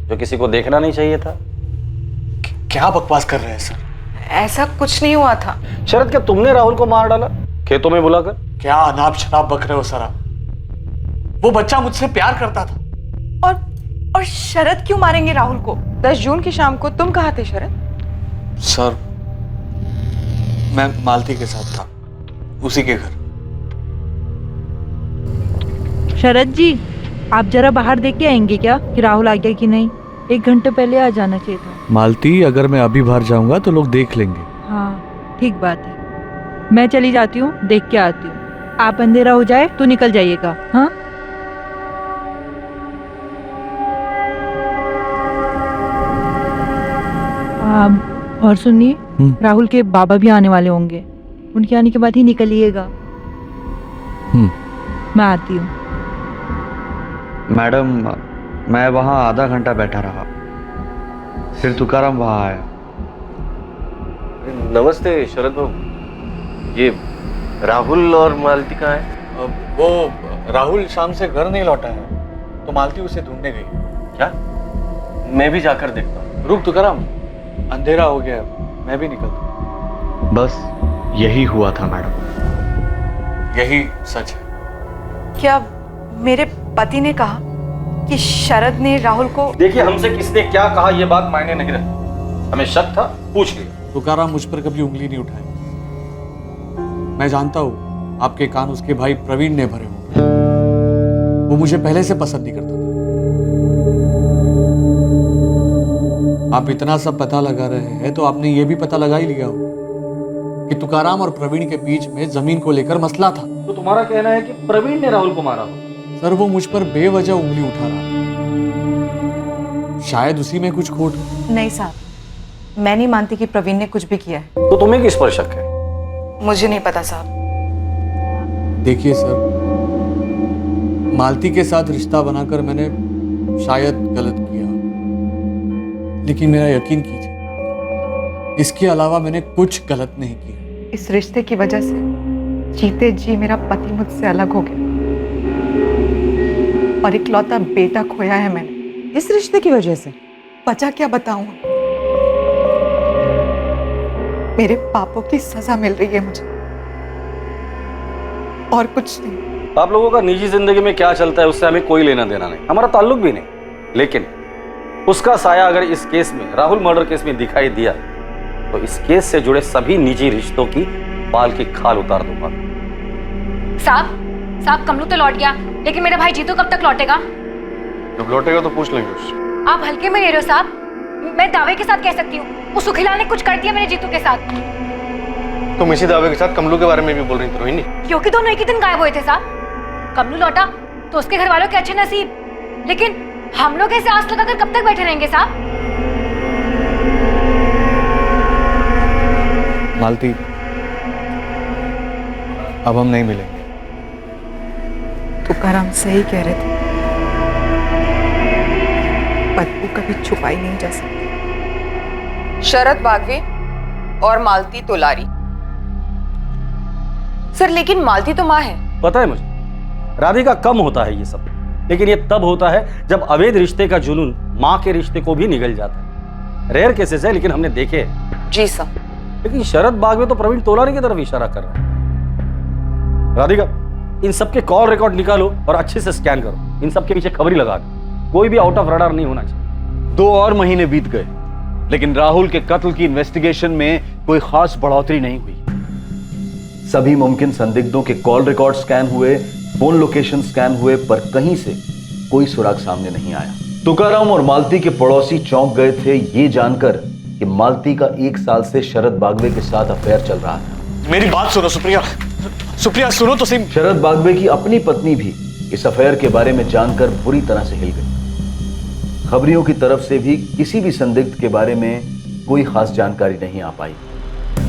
जो किसी को देखना नहीं चाहिए था? क्या बकवास कर रहे हैं सर? ऐसा कुछ नहीं हुआ था। शरद, क्या तुमने राहुल को मार डाला खेतों में बुलाकर? क्या अनाप शनाप बक रहे हो सर आप? वो बच्चा मुझसे प्यार करता था। और शरद क्यों मारेंगे राहुल को? 10 जून की शाम को तुम कहाँ थे शरद? सर, मैं मालती के साथ था, उसी के घर। शरद जी, आप जरा बाहर देख के आएंगे क्या कि राहुल आ गया कि नहीं? 1 घंटे पहले आ जाना चाहिए था। मालती, अगर मैं अभी बाहर जाऊंगा तो लोग देख लेंगे। हाँ, ठीक बात है। मैं चली जाती हूँ, देख के आती हूँ। आप अंधेरा हो जाए तो निकल जाइएगा। हाँ, और सुनिए, राहुल के बाबा भी आने वाले होंगे, उनके आने के बाद ही निकलिएगा। मैं आती हूँ। मैडम, मैं वहाँ आधा घंटा बैठा रहा, फिर तुकाराम वहाँ आया। नमस्ते शरद बाबू, ये राहुल और मालती कहाँ है? वो राहुल शाम से घर नहीं लौटा है, तो मालती उसे ढूंढने गई। क्या? मैं भी जाकर देखता हूँ। रुक तुकाराम, अंधेरा हो गया, मैं भी निकलता। बस यही हुआ था मैडम, यही सच है। क्या मेरे पति ने कहा कि शरद ने राहुल को? देखिए, हमसे किसने क्या कहा ये बात मायने नहीं रखती। हमें शक था, पूछ लिया। तुकाराम मुझ पर कभी उंगली नहीं उठाई। मैं जानता हूँ आपके कान उसके भाई प्रवीण ने भरे होंगे। वो मुझे पहले से पसंद नहीं करता था। आप इतना सब पता लगा रहे हैं तो आपने ये भी पता लगा ही लिया हो कि तुकाराम और प्रवीण के बीच में जमीन को लेकर मसला था। तो तुम्हारा कहना है कि प्रवीण ने राहुल को मारा हो? सर, वो मुझ पर बेवजह उंगली उठा रहा था, शायद उसी में कुछ खोट हो। नहीं साहब, मैं नहीं मानती कि प्रवीण ने कुछ भी किया है। तो तुम्हें किस पर शक है? मुझे नहीं पता साहब। देखिए सर, मालती के साथ रिश्ता बनाकर मैंने शायद गलत किया, लेकिन मेरा यकीन कीजिए, इसके अलावा मैंने कुछ गलत नहीं किया। इस रिश्ते की वजह से जीते जी मेरा पति मुझसे अलग हो गया और इकलौता बेटा खोया है मैंने। इस रिश्ते की वजह से? वजह क्या बताऊं? मेरे पापों की सजा मिल रही है मुझे, और कुछ नहीं। आप लोगों का निजी जिंदगी में क्या चलता है उससे हमें कोई लेना देना नहीं, हमारा ताल्लुक भी नहीं। लेकिन उसका साया अगर इस केस में, राहुल मर्डर केस में दिखाई दिया तो इस केस से जुड़े सभी निजी रिश्तों की बाल की खाल उतार दूंगा। साहब, कमलू तो लौट गया, लेकिन मेरा भाई जीतू कब तक लौटेगा? जब लौटेगा तो पूछ लेंगे उससे। आप हल्के में ले रहे हो साहब। मैं दावे के साथ कह सकती हूँ, उस सुखीलाल ने कुछ कर दिया मेरे जीतू के साथ। तुम इसी दावे के साथ कमलू के बारे में भी बोल रही थी रोहिणी? क्योंकि दोनों एक ही दिन गायब हुए थे साहब। कमलू लौटा तो उसके घर वालों के अच्छे नसीब, लेकिन हम लोग ऐसे आस लगाकर कब तक बैठे रहेंगे साहब? मालती, अब हम नहीं मिलेंगे। तुकाराम सही कह रहे थे, बदबू कभी छुपाई नहीं जा सकती। शरद बागवे और मालती तोलारी। सर, लेकिन मालती तो माँ है। पता है मुझे, राधिका कम होता है ये सब, लेकिन ये तब होता है जब अवैध रिश्ते का जुनून माँ के रिश्ते को भी निगल जाता है। रेयर केसेस है, लेकिन हमने देखे हैं। जी सर। लेकिन शरद बागवे तो प्रवीण तोलारी की तरफ इशारा कर रहा है। राधिका, इन सब के कॉल रिकॉर्ड निकालो और अच्छे से स्कैन करो। इन सब के पीछे खबर ही लगा दो, कोई भी आउट ऑफ रडार नहीं होना चाहिए। 2 और महीने बीत गए, लेकिन राहुल के कत्ल की इन्वेस्टिगेशन में कोई खास बढ़ोतरी नहीं हुई। सभी मुमकिन संदिग्धों के कॉल रिकॉर्ड स्कैन हुए, फोन लोकेशन स्कैन हुए, पर कहीं से कोई सुराग सामने नहीं आया। तुकाराम और मालती के पड़ोसी चौंक गए थे ये जानकर कि मालती का 1 साल से शरद बागवे के साथ अफेयर चल रहा था। मेरी बात सुनो सुप्रिया, सुप्रिया सुनो तो सही। शरद बागवे की अपनी पत्नी भी इस अफेयर के बारे में जानकर बुरी तरह से हिल गई। खबरियों की तरफ से भी किसी भी संदिग्ध के बारे में कोई खास जानकारी नहीं आ पाई।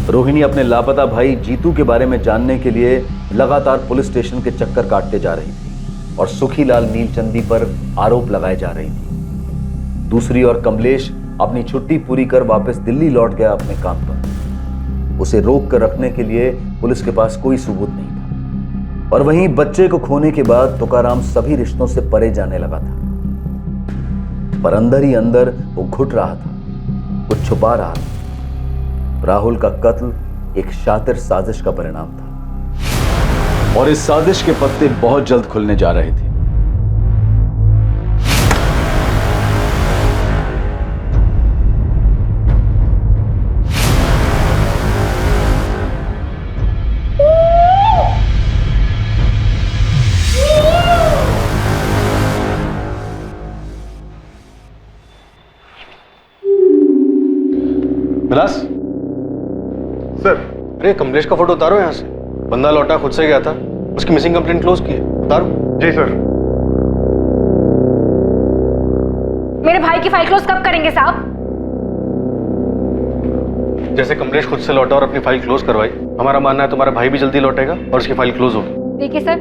रोहिणी अपने लापता भाई जीतू के बारे में जानने के लिए लगातार पुलिस स्टेशन के चक्कर काटते जा रही थी और सुखीलाल नीलचंदी पर आरोप लगाए जा रही थी। दूसरी ओर कमलेश अपनी छुट्टी पूरी कर वापस दिल्ली लौट गया अपने काम पर। उसे रोक कर रखने के लिए पुलिस के पास कोई सबूत नहीं था। और वहीं बच्चे को खोने के बाद तुकाराम सभी रिश्तों से परे जाने लगा था, पर अंदर ही अंदर वो घुट रहा था, कुछ छुपा रहा था। राहुल का कत्ल एक शातिर साजिश का परिणाम था और इस साजिश के पत्ते बहुत जल्द खुलने जा रहे थे। विलास सर, अरे कमलेश का फोटो उतारो यहाँ से। बंदा लौटा, खुद से गया था, उसकी मिसिंग कंप्लेंट क्लोज की है। उतारो। जी सर। मेरे भाई की फाइल क्लोज कब करेंगे साहब? जैसे कमलेश खुद से लौटा और अपनी फाइल क्लोज करवाई, हमारा मानना है तुम्हारा भाई भी जल्दी लौटेगा और उसकी फाइल क्लोज होगी। देखिए सर,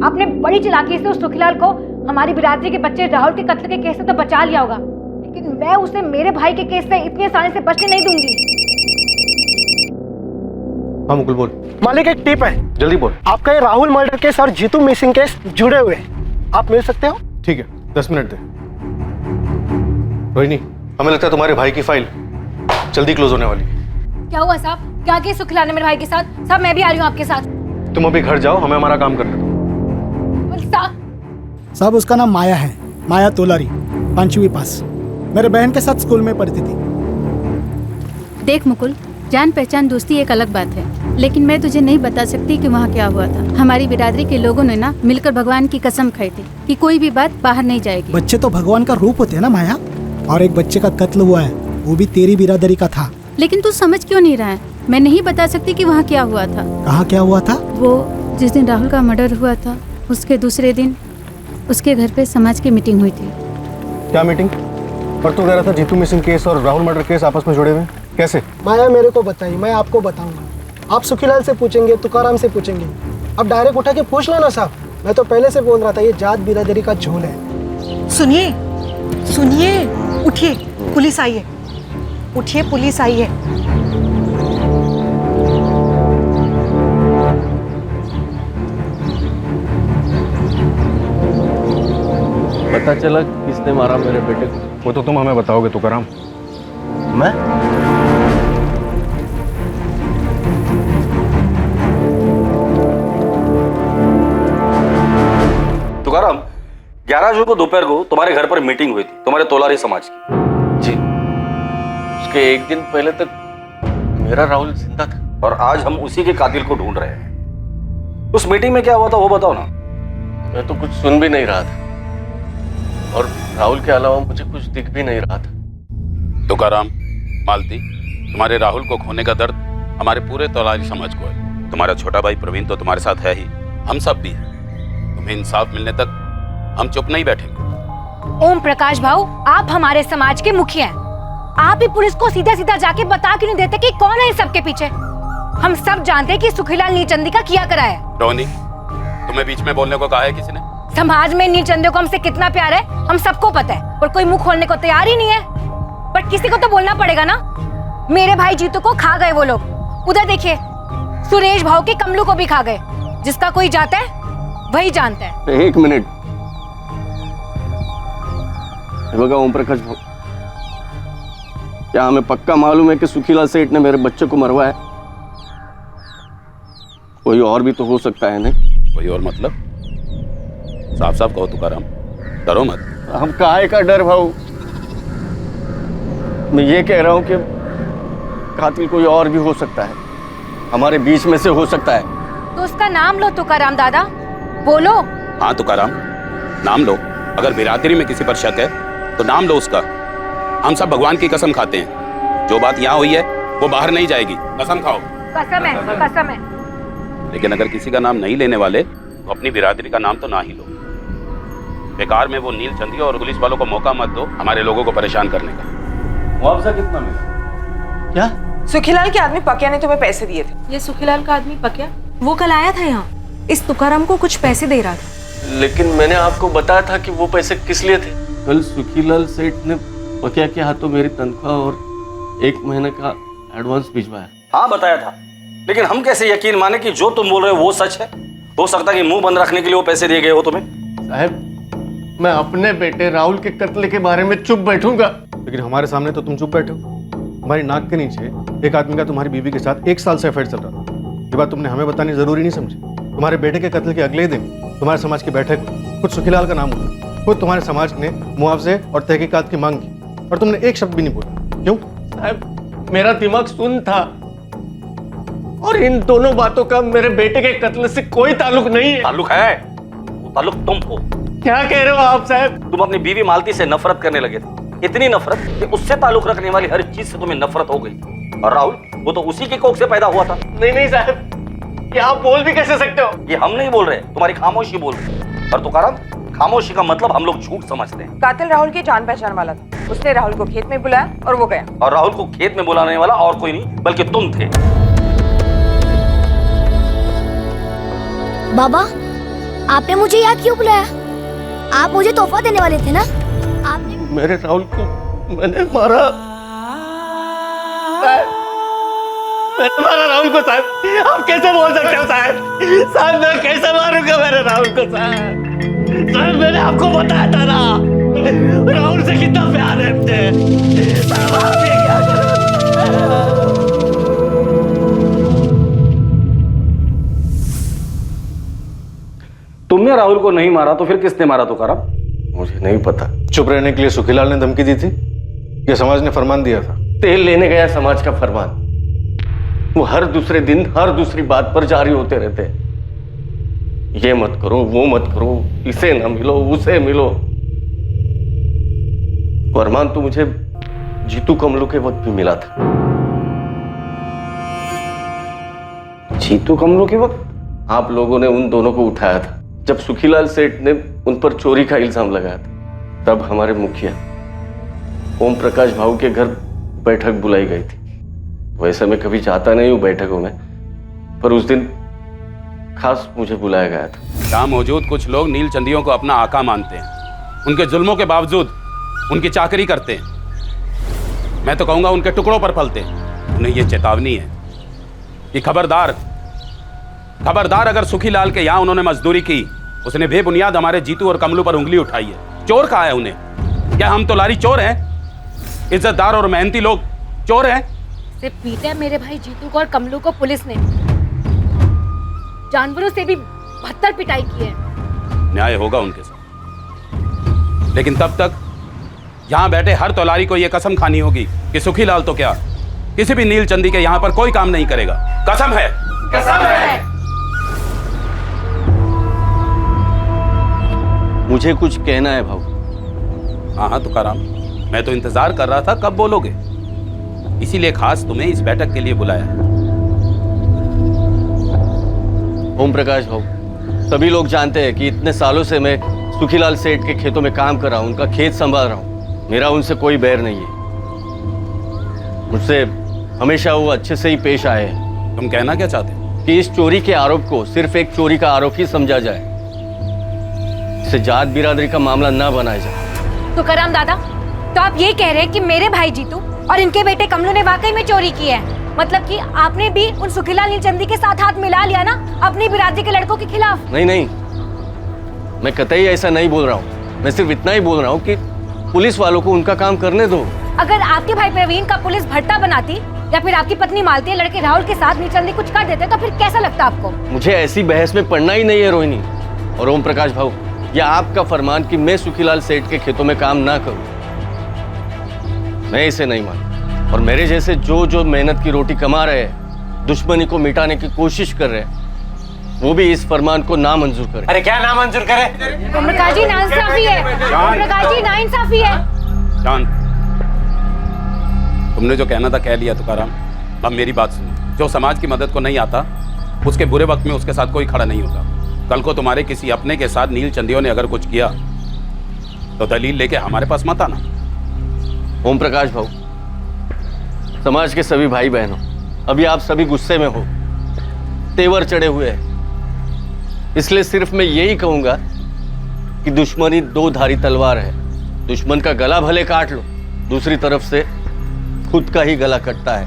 आपने बड़ी चालाकी से उस सुखीलाल को हमारी बिरादरी के बच्चे राहुल के कत्ल के केस से तो बचा लिया होगा, लेकिन मैं उसे मेरे भाई के केस से इतनी आसानी से बचने नहीं दूंगी। हाँ मुकुल बोल। मालिक एक टिप है, जल्दी बोल। आपका ये राहुल मर्डर केस और जीतू मिसिंग केस जुड़े हुए हैं, आप मिल सकते हो? ठीक है, 10 मिनट दे। रोहिणी, हमें लगता है तुम्हारे भाई की फाइल जल्दी क्लोज होने वाली है। क्या हुआ साहब? क्या किया सुखीलाल ने मेरे भाई के साथ? साहब मैं भी आ रही हूँ आपके साथ। तुम अभी घर जाओ, हमें हमारा काम करने दो। साहब उसका नाम माया है, माया तोलारी, 5वीं पास, मेरे बहन के साथ स्कूल में पढ़ती थी। देख मुकुल, जान पहचान दोस्ती एक अलग बात है, लेकिन मैं तुझे नहीं बता सकती कि वहाँ क्या हुआ था। हमारी बिरादरी के लोगों ने ना मिलकर भगवान की कसम खाई थी कि कोई भी बात बाहर नहीं जाएगी। बच्चे तो भगवान का रूप होते हैं ना माया, और एक बच्चे का कत्ल हुआ है, वो भी तेरी बिरादरी का था। लेकिन तू समझ क्यों नहीं रहा है? मैं नहीं बता सकती कि वहाँ क्या हुआ था। कहाँ क्या हुआ था? वो जिस दिन राहुल का मर्डर हुआ था, उसके दूसरे दिन उसके घर पे समाज की मीटिंग हुई थी। क्या मीटिंग? पर तू कह रहा था जीतू मिसिंग केस और राहुल मर्डर केस आपस में जुड़े हुए, कैसे? माया मेरे को बताइए, मैं आपको बताऊंगा। आप सुखीलाल से पूछेंगे, तुकाराम से पूछेंगे, अब डायरेक्ट उठा के पूछ लो ना साहब। मैं तो पहले से बोल रहा था ये जात बिरादरी का झोल है। सुनिए सुनिए, उठिए, पुलिस आई है, उठिए, पुलिस आई है। पता चला किसने मारा मेरे बेटे को? वो तो तुम हमें बताओगे तुकाराम। मैं? तुकाराम, 11 जून को दोपहर को तुम्हारे घर पर मीटिंग हुई थी, तुम्हारे तोलारी समाज की। जी, उसके एक दिन पहले तक मेरा राहुल जिंदा था और आज हम उसी के कातिल को ढूंढ रहे हैं। उस मीटिंग में क्या हुआ था वो बताओ ना। मैं तो कुछ सुन भी नहीं रहा था और राहुल के अलावा मुझे कुछ दिख भी नहीं रहा था। तुकाराम, मालती, तुम्हारे राहुल को खोने का दर्द हमारे पूरे तोलारी समाज को है। तुम्हारा छोटा भाई प्रवीण तो तुम्हारे साथ है ही, हम सब भी हैं। तुम्हें इंसाफ मिलने तक हम चुप नहीं बैठेंगे। ओम प्रकाश भाऊ, आप हमारे समाज के मुखिया हैं। आप ही पुलिस को सीधा सीधा जाके बता क्यों नहीं देते कि कौन है इस सब के पीछे? हम सब जानते हैं कि सुखीलाल नीलचंदी का किया करा है। रोहिणी, तुम्हें बीच में बोलने को कहा है किसी ने? समाज में नीलचंदे को हमसे कितना प्यार है हम सबको पता है, और कोई मुंह खोलने को तैयार ही नहीं है। पर किसी को तो बोलना पड़ेगा ना। मेरे भाई जीतू को खा गए वो लोग। उधर देखिए, सुरेश भाव के कमलू को भी खा गए। जिसका कोई जाता है वही जानता है। एक मिनट, बघा ओम प्रकाश भाऊ, क्या हमें पक्का मालूम है कि सुखीलाल सेठ ने मेरे बच्चे को मरवाया? कोई और भी तो हो सकता है नहीं? कोई और मतलब? साफ साफ कहो तुकाराम, डरो मत। हम काहे का डर भाऊ? मैं ये कह रहा हूँ कि कातिल कोई और भी हो सकता है, हमारे बीच में से हो सकता है। तो उसका नाम लो तुकाराम दादा, बोलो। हाँ तुकाराम, नाम लो। अगर बिरादरी में किसी पर शक है तो नाम लो उसका। हम सब भगवान की कसम खाते हैं, जो बात यहाँ हुई है वो बाहर नहीं जाएगी। कसम खाओ। कसम है, कसम है। लेकिन अगर किसी का नाम नहीं लेने वाले तो अपनी बिरादरी का नाम तो ना ही लो। बेकार में वो नील चंदी और पुलिस वालों को मौका मत दो हमारे लोगों को परेशान करने का। मुआवजा कितना मिला? क्या? सुखीलाल के आदमी पकिया ने तुम्हें पैसे दिए थे। ये सुखीलाल का आदमी पकिया वो कल आया था यहाँ, इस तुकाराम को कुछ पैसे दे रहा था। लेकिन मैंने आपको बताया था कि वो पैसे किस लिए थे। कल सुखीलाल सेठ ने पकिया के हाथों मेरी तनख्वाह और 1 महीने का एडवांस भिजवाया। हाँ बताया था, लेकिन हम कैसे यकीन माने कि जो तुम बोल रहे हो वो सच है? हो सकता है कि मुंह बंद रखने के लिए वो पैसे दिए गए हो तुम्हें। साहब, मैं अपने बेटे राहुल के कत्ल के बारे में चुप बैठूंगा, लेकिन हमारे सामने तो तुम चुप बैठे हो। हमारी नाक के नीचे एक आदमी का तुम्हारी बीवी के साथ 1 साल से अफेयर चल रहा था। ये बात तुमने हमें बतानी जरूरी नहीं समझी। तुम्हारे बेटे के कत्ल के अगले दिन तुम्हारे समाज की बैठक खुद सुखीलाल का नाम हुआ। खुद तुम्हारे समाज ने मुआवजे और तहकीकात की मांग की और तुमने एक शब्द भी नहीं बोला। क्यों? साहब, मेरा दिमाग सुन था और इन दोनों बातों का मेरे बेटे के कत्ल से कोई ताल्लुक नहीं है। ताल्लुक है, वो ताल्लुक तुम हो। क्या कह रहे हो आप साहब? तुम अपनी बीवी मालती से नफरत करने लगे थे, इतनी नफरत कि उससे ताल्लुक रखने वाली हर चीज से तुम्हें नफरत हो गई। और राहुल, वो तो उसी की कोख से पैदा हुआ था। नहीं साहब, ये आप बोल भी कैसे सकते हो? ये हम नहीं बोल रहे, तुम्हारी खामोशी बोल रही। और तुकाराम, खामोशी का मतलब हम लोग झूठ समझते हैं। कातिल राहुल की जान पहचान वाला था, उसने राहुल को खेत में बुलाया और वो गया। और राहुल को खेत में बुलाने वाला और कोई नहीं बल्कि तुम थे। बाबा, आपने मुझे यहाँ क्यों बुलाया? आप मुझे तोहफा देने वाले थे ना? आपने मेरे राहुल को मैंने मारा। मैंने मारा राहुल को साहब। आप कैसे बोल सकते हो साहब? साहब, मैं कैसे मारूंगा मेरे राहुल को साहब? साहब, मैंने आपको बताया था ना, राहुल से कितना प्यार है मुझे। साहब, आप ये क्या कर रहे हो? तुमने राहुल को नहीं मारा तो फिर किसने मारा तुकाराम? मुझे नहीं पता। चुप रहने के लिए सुखीलाल ने धमकी दी थी या समाज ने फरमान दिया था? तेल लेने गया समाज का फरमान। वो हर दूसरे दिन हर दूसरी बात पर जारी होते रहते हैं। ये मत करो, वो मत करो, इसे न मिलो, उसे मिलो। फरमान तो मुझे जीतू कमलू के वक्त भी मिला था। जीतू कमलू के वक्त? आप लोगों ने उन दोनों को उठाया था जब सुखीलाल सेठ ने उन पर चोरी का इल्जाम लगाया था। तब हमारे मुखिया ओम प्रकाश भाऊ के घर बैठक बुलाई गई थी। वैसे मैं कभी जाता नहीं हूं बैठकों में, पर उस दिन खास मुझे बुलाया गया था। यहाँ मौजूद कुछ लोग नील चंदियों को अपना आका मानते हैं। उनके जुल्मों के बावजूद उनकी चाकरी करते हैं। मैं तो कहूंगा उनके टुकड़ों पर पलते हैं। उन्हें यह चेतावनी है कि खबरदार खबरदार, अगर सुखीलाल के यहाँ उन्होंने मजदूरी की, उसने बेबुनियाद हमारे जीतू और कमलू पर उंगली उठाई है। चोर कहा है उन्हें? क्या हम तोलारी चोर हैं? इज्जतदार और मेहनती लोग चोर हैं? सिर्फ पीटा है मेरे भाई जीतू को और कमलू को पुलिस ने। जानवरों से भी बदतर पिटाई की है। न्याय होगा उनके साथ, लेकिन तब तक यहाँ बैठे हर तोलारी को यह कसम खानी होगी कि सुखीलाल तो क्या, किसी भी नील चंदी के यहाँ पर कोई काम नहीं करेगा। कसम है, कसम है। मुझे कुछ कहना है भाऊ। हाँ हाँ तुकाराम, मैं तो इंतजार कर रहा था कब बोलोगे, इसीलिए खास तुम्हें इस बैठक के लिए बुलाया है। ओम प्रकाश भाऊ, सभी लोग जानते हैं कि इतने सालों से मैं सुखीलाल सेठ के खेतों में काम कर रहा हूँ, उनका खेत संभाल रहा हूँ। मेरा उनसे कोई बैर नहीं है। मुझसे हमेशा वो अच्छे से ही पेश आए हैं। तुम कहना क्या चाहते हो? कि इस चोरी के आरोप को सिर्फ एक चोरी का आरोप ही समझा जाए, इसे जात बिरादरी का मामला ना बनाया जाए। तुकाराम दादा, तो आप ये कह रहे हैं कि मेरे भाई जीतू और इनके बेटे कमलू ने वाकई में चोरी की है? मतलब कि आपने भी उन सुखीलाल नीलचंदी के साथ हाथ मिला लिया ना अपनी बिरादरी के लड़कों के खिलाफ? नहीं, मैं कतई ऐसा नहीं बोल रहा हूँ। मैं सिर्फ इतना ही बोल रहा हूँ कि पुलिस वालों को उनका काम करने दो। अगर आपके भाई प्रवीण का पुलिस भट्टा बनाती या फिर आपकी पत्नी मालती है लड़के राहुल के साथ नीचल्दी कुछ कर देते तो फिर कैसा लगता आपको? मुझे ऐसी बहस में पढ़ना ही नहीं है रोहिणी। और ओम प्रकाश भाऊ, यह आपका फरमान कि मैं सुखीलाल सेठ के खेतों में काम ना करूं, मैं इसे नहीं मानता। और मेरे जैसे जो जो मेहनत की रोटी कमा रहे हैं, दुश्मनी को मिटाने की कोशिश कर रहे हैं, वो भी इस फरमान को नामंजूर करें। अरे क्या नामंजूर करे? ओम प्रकाश जी नाइंसाफी है। ओम प्रकाश जी नाइंसाफी है। जान, तुमने जो कहना था कह लिया तुकाराम। अब मेरी बात सुनो, जो समाज की मदद को नहीं आता उसके बुरे वक्त में उसके साथ कोई खड़ा नहीं होता। कल को तुम्हारे किसी अपने के साथ नील चंदियों ने अगर कुछ किया तो दलील लेके हमारे पास मत आना। ओम प्रकाश भाऊ, समाज के सभी भाई बहनों, अभी आप सभी गुस्से में हो, तेवर चढ़े हुए हैं, इसलिए सिर्फ मैं यही कहूंगा कि दुश्मनी दो धारी तलवार है। दुश्मन का गला भले काट लो, दूसरी तरफ से खुद का ही गला कटता है।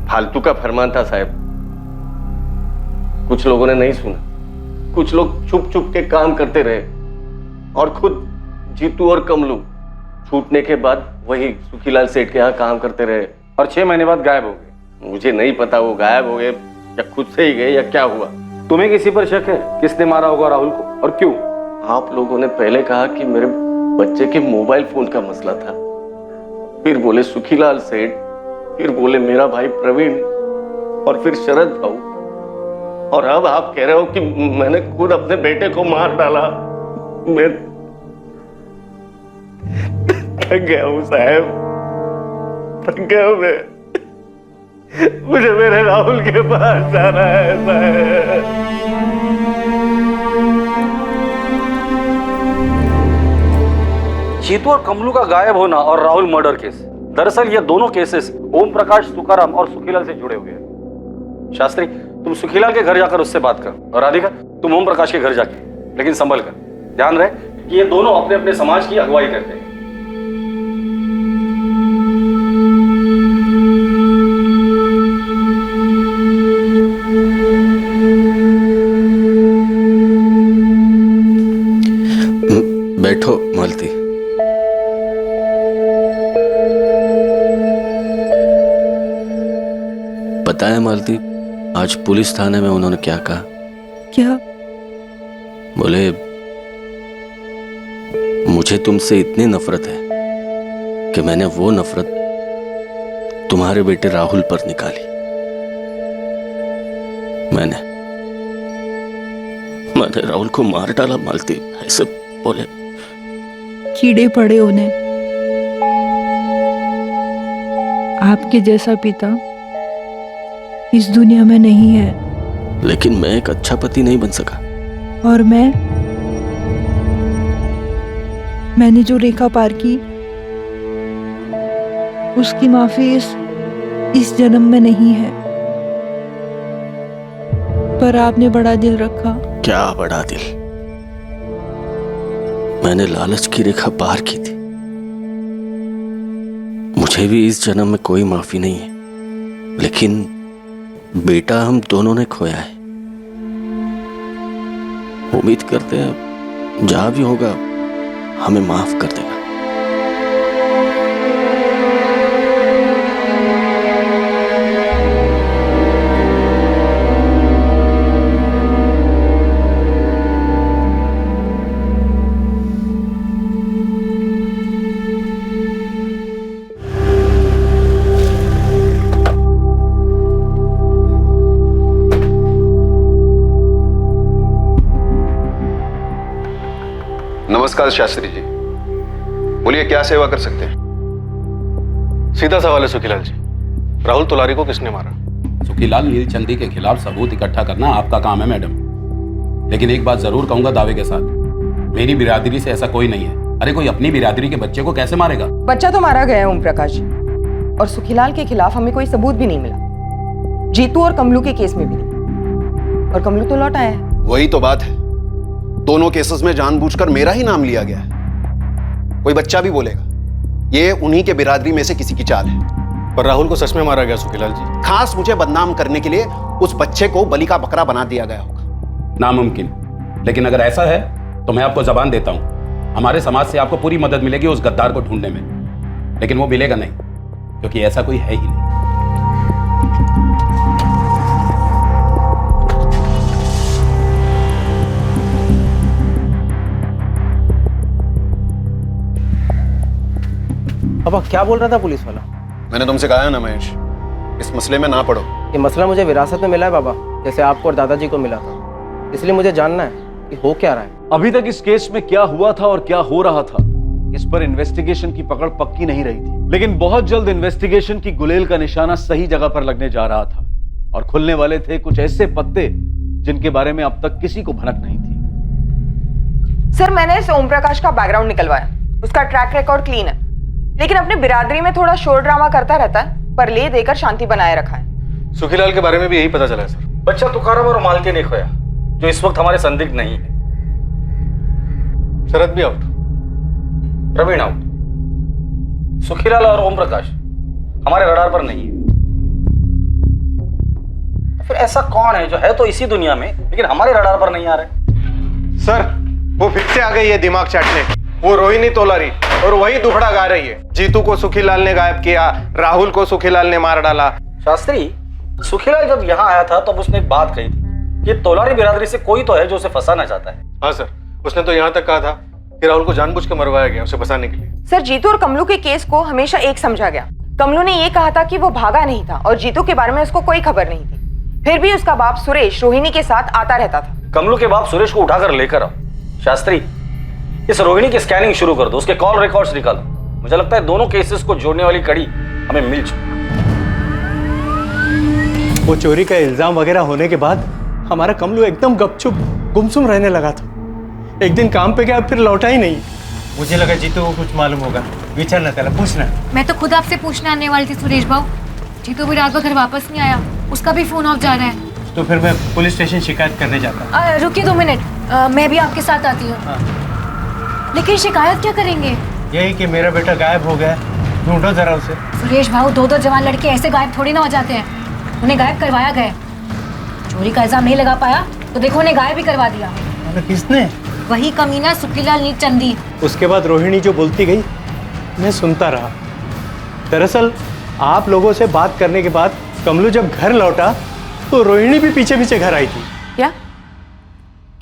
फालतू का फरमान था साहब, कुछ लोगों ने नहीं सुना। कुछ लोग छुप छुप के काम करते रहे और खुद जीतू और कमलू छूटने के बाद वही सुखीलाल सेठ के यहाँ काम करते रहे और 6 महीने बाद गायब हो गए। मुझे नहीं पता वो गायब हो गए या खुद से ही गए या क्या हुआ। तुम्हें किसी पर शक है? किसने मारा होगा राहुल को और क्यों? आप लोगों ने पहले कहा कि मेरे बच्चे के मोबाइल फोन का मसला था, फिर बोले सुखीलाल सेठ, फिर बोले मेरा भाई प्रवीण और फिर शरद भाऊ, और अब आप कह रहे हो कि मैंने खुद अपने बेटे को मार डाला। मैं थक गया हूं साहब, थक गया हूं मैं। मुझे मेरे राहुल के पास जाना है साहब। जीतू और कमलू का गायब होना और राहुल मर्डर केस, दरअसल ये दोनों केसेस ओम प्रकाश, तुकाराम और सुखीलाल से जुड़े हुए हैं। शास्त्री, तुम सुखीलाल के घर जाकर उससे बात कर, और राधिका तुम ओम प्रकाश के घर जाके, लेकिन संभल कर। ध्यान रहे कि ये दोनों अपने अपने समाज की अगुवाई करते हैं। बैठो मालती। पता है मालती, आज पुलिस थाने में उन्होंने क्या कहा? क्या? बोले मुझे तुमसे इतनी नफरत है कि मैंने वो नफरत तुम्हारे बेटे राहुल पर निकाली। मैंने राहुल को मार डाला मालती, ऐसे बोले। कीड़े पड़े उन्हें। आपके जैसा पिता इस दुनिया में नहीं है। लेकिन मैं एक अच्छा पति नहीं बन सका। और मैंने जो रेखा पार की उसकी माफी इस जन्म में नहीं है। पर आपने बड़ा दिल रखा। क्या बड़ा दिल? मैंने लालच की रेखा पार की थी। मुझे भी इस जन्म में कोई माफी नहीं है, लेकिन बेटा हम दोनों ने खोया है। उम्मीद करते हैं जहां भी होगा हमें माफ कर देगा। नमस्कार शास्त्री जी, बोलिए क्या सेवा कर सकते हैं? सीधा सवाल है सुखीलाल जी, राहुल तुलारी को किसने मारा? सुखीलाल नीलचंदी के खिलाफ सबूत इकट्ठा करना आपका काम है मैडम, लेकिन एक बात जरूर कहूंगा दावे के साथ, मेरी बिरादरी से ऐसा कोई नहीं है। अरे कोई अपनी बिरादरी के बच्चे को कैसे मारेगा? बच्चा तो मारा गया है ओम प्रकाश जी, और सुखीलाल के खिलाफ हमें कोई सबूत भी नहीं मिला। जीतू और कमलू के केस में भी नहीं, और कमलू तो लौट आया है। वही तो बात है, दोनों केसेस में जानबूझकर मेरा ही नाम लिया गया है। कोई बच्चा भी बोलेगा ये उन्हीं के बिरादरी में से किसी की चाल है। पर राहुल को सच में मारा गया सुखीलाल जी? खास मुझे बदनाम करने के लिए उस बच्चे को बलि का बकरा बना दिया गया होगा। नामुमकिन, लेकिन अगर ऐसा है तो मैं आपको जबान देता हूं, हमारे समाज से आपको पूरी मदद मिलेगी उस गद्दार को ढूंढने में, लेकिन वो मिलेगा नहीं, क्योंकि ऐसा कोई है ही नहीं। अब क्या बोल रहा था पुलिस वाला? मैंने तुमसे कहा है ना महेश, इस मसले में ना पड़ो। ये मसला मुझे विरासत में मिला है बाबा, जैसे आपको और दादाजी को मिला था, इसलिए मुझे जानना है कि हो क्या रहा है। अभी तक इस केस में क्या हुआ था और क्या हो रहा था, इस पर इन्वेस्टिगेशन की पकड़ पक्की नहीं रही थी, लेकिन बहुत जल्द इन्वेस्टिगेशन की गुलेल का निशाना सही जगह पर लगने जा रहा था और खुलने वाले थे कुछ ऐसे पत्ते जिनके बारे में अब तक किसी को भनक नहीं थी। सर, मैंने इस ओम प्रकाश का बैकग्राउंड निकलवाया, उसका ट्रैक रिकॉर्ड क्लीन है, लेकिन अपनी बिरादरी में थोड़ा शोर ड्रामा करता रहता है, पर ले देकर शांति बनाए रखा है। सुखीलाल के बारे में भी यही पता चला है सर। बच्चा तुकाराम और मालती ने खोया, जो इस वक्त हमारे संदिग्ध नहीं है। शरद भी आउट, प्रवीण आउट, सुखीलाल और ओम प्रकाश हमारे रडार पर नहीं है। फिर ऐसा कौन है जो है तो इसी दुनिया में लेकिन हमारे रडार पर नहीं आ रहे? सर, वो फिर से आ गई है दिमाग चाटने, वो रोहिणी तोलारी, और वही दुखड़ा गा रही है। जीतू को सुखीलाल ने गायब किया, राहुल को सुखीलाल ने मार डाला। शास्त्री, सुखीलाल जब यहाँ आया था तब उसने एक बात कही थी कि तोलारी बिरादरी से कोई तो है जो उसे फंसाना चाहता है। हाँ सर, उसने तो यहाँ तक कहा था कि राहुल को जानबूझ कर मरवाया गया उसे फंसाने के लिए। सर, जीतू और कमलू के केस को हमेशा एक समझा गया। कमलू ने ये कहा था कि वो भागा नहीं था और जीतू के बारे में उसको कोई खबर नहीं थी, फिर भी उसका बाप सुरेश रोहिणी के साथ आता रहता था। कमलू के बाप सुरेश को उठाकर लेकर आओ। शास्त्री, इस रोहिणी की स्कैनिंग शुरू कर दो, उसके कॉल रिकॉर्ड्स निकालो। मुझे लगता है दोनों केसेस को जोड़ने वाली कड़ी हमें मिल चुकी। वो चोरी का इल्जाम वगैरह होने के बाद हमारा कमलू एकदम गपचुप गुमसुम रहने लगा था। एक दिन काम पे गया, फिर लौटा ही नहीं। मुझे लगा जीतू को कुछ मालूम होगा, विचारना त्याला पूछना। मैं तो खुद आपसे पूछने आने वाली थी सुरेश भाऊ, जीतू भी रात भर घर वापस नहीं आया, उसका भी फोन ऑफ जा रहा है। तो फिर मैं पुलिस स्टेशन शिकायत करने जाता। रुकिए 2 मिनट, मैं भी आपके साथ आती हूँ। लेकिन शिकायत क्या करेंगे? यही कि मेरा बेटा गायब हो गया, ढूंढो जरा उसे। सुरेश भाऊ, 2 जवान लड़के ऐसे गायब थोड़ी ना हो जाते हैं, उन्हें गायब करवाया गया। चोरी का इल्जाम नहीं लगा पाया तो देखो उन्हें गायब ही करवा दिया। किसने? वही कमीना सुखीलाल नीलचंदी। उसके बाद रोहिणी जो बोलती गई मैं सुनता रहा। दरअसल आप लोगों से बात करने के बाद कमलू जब घर लौटा तो रोहिणी भी पीछे पीछे घर आई थी।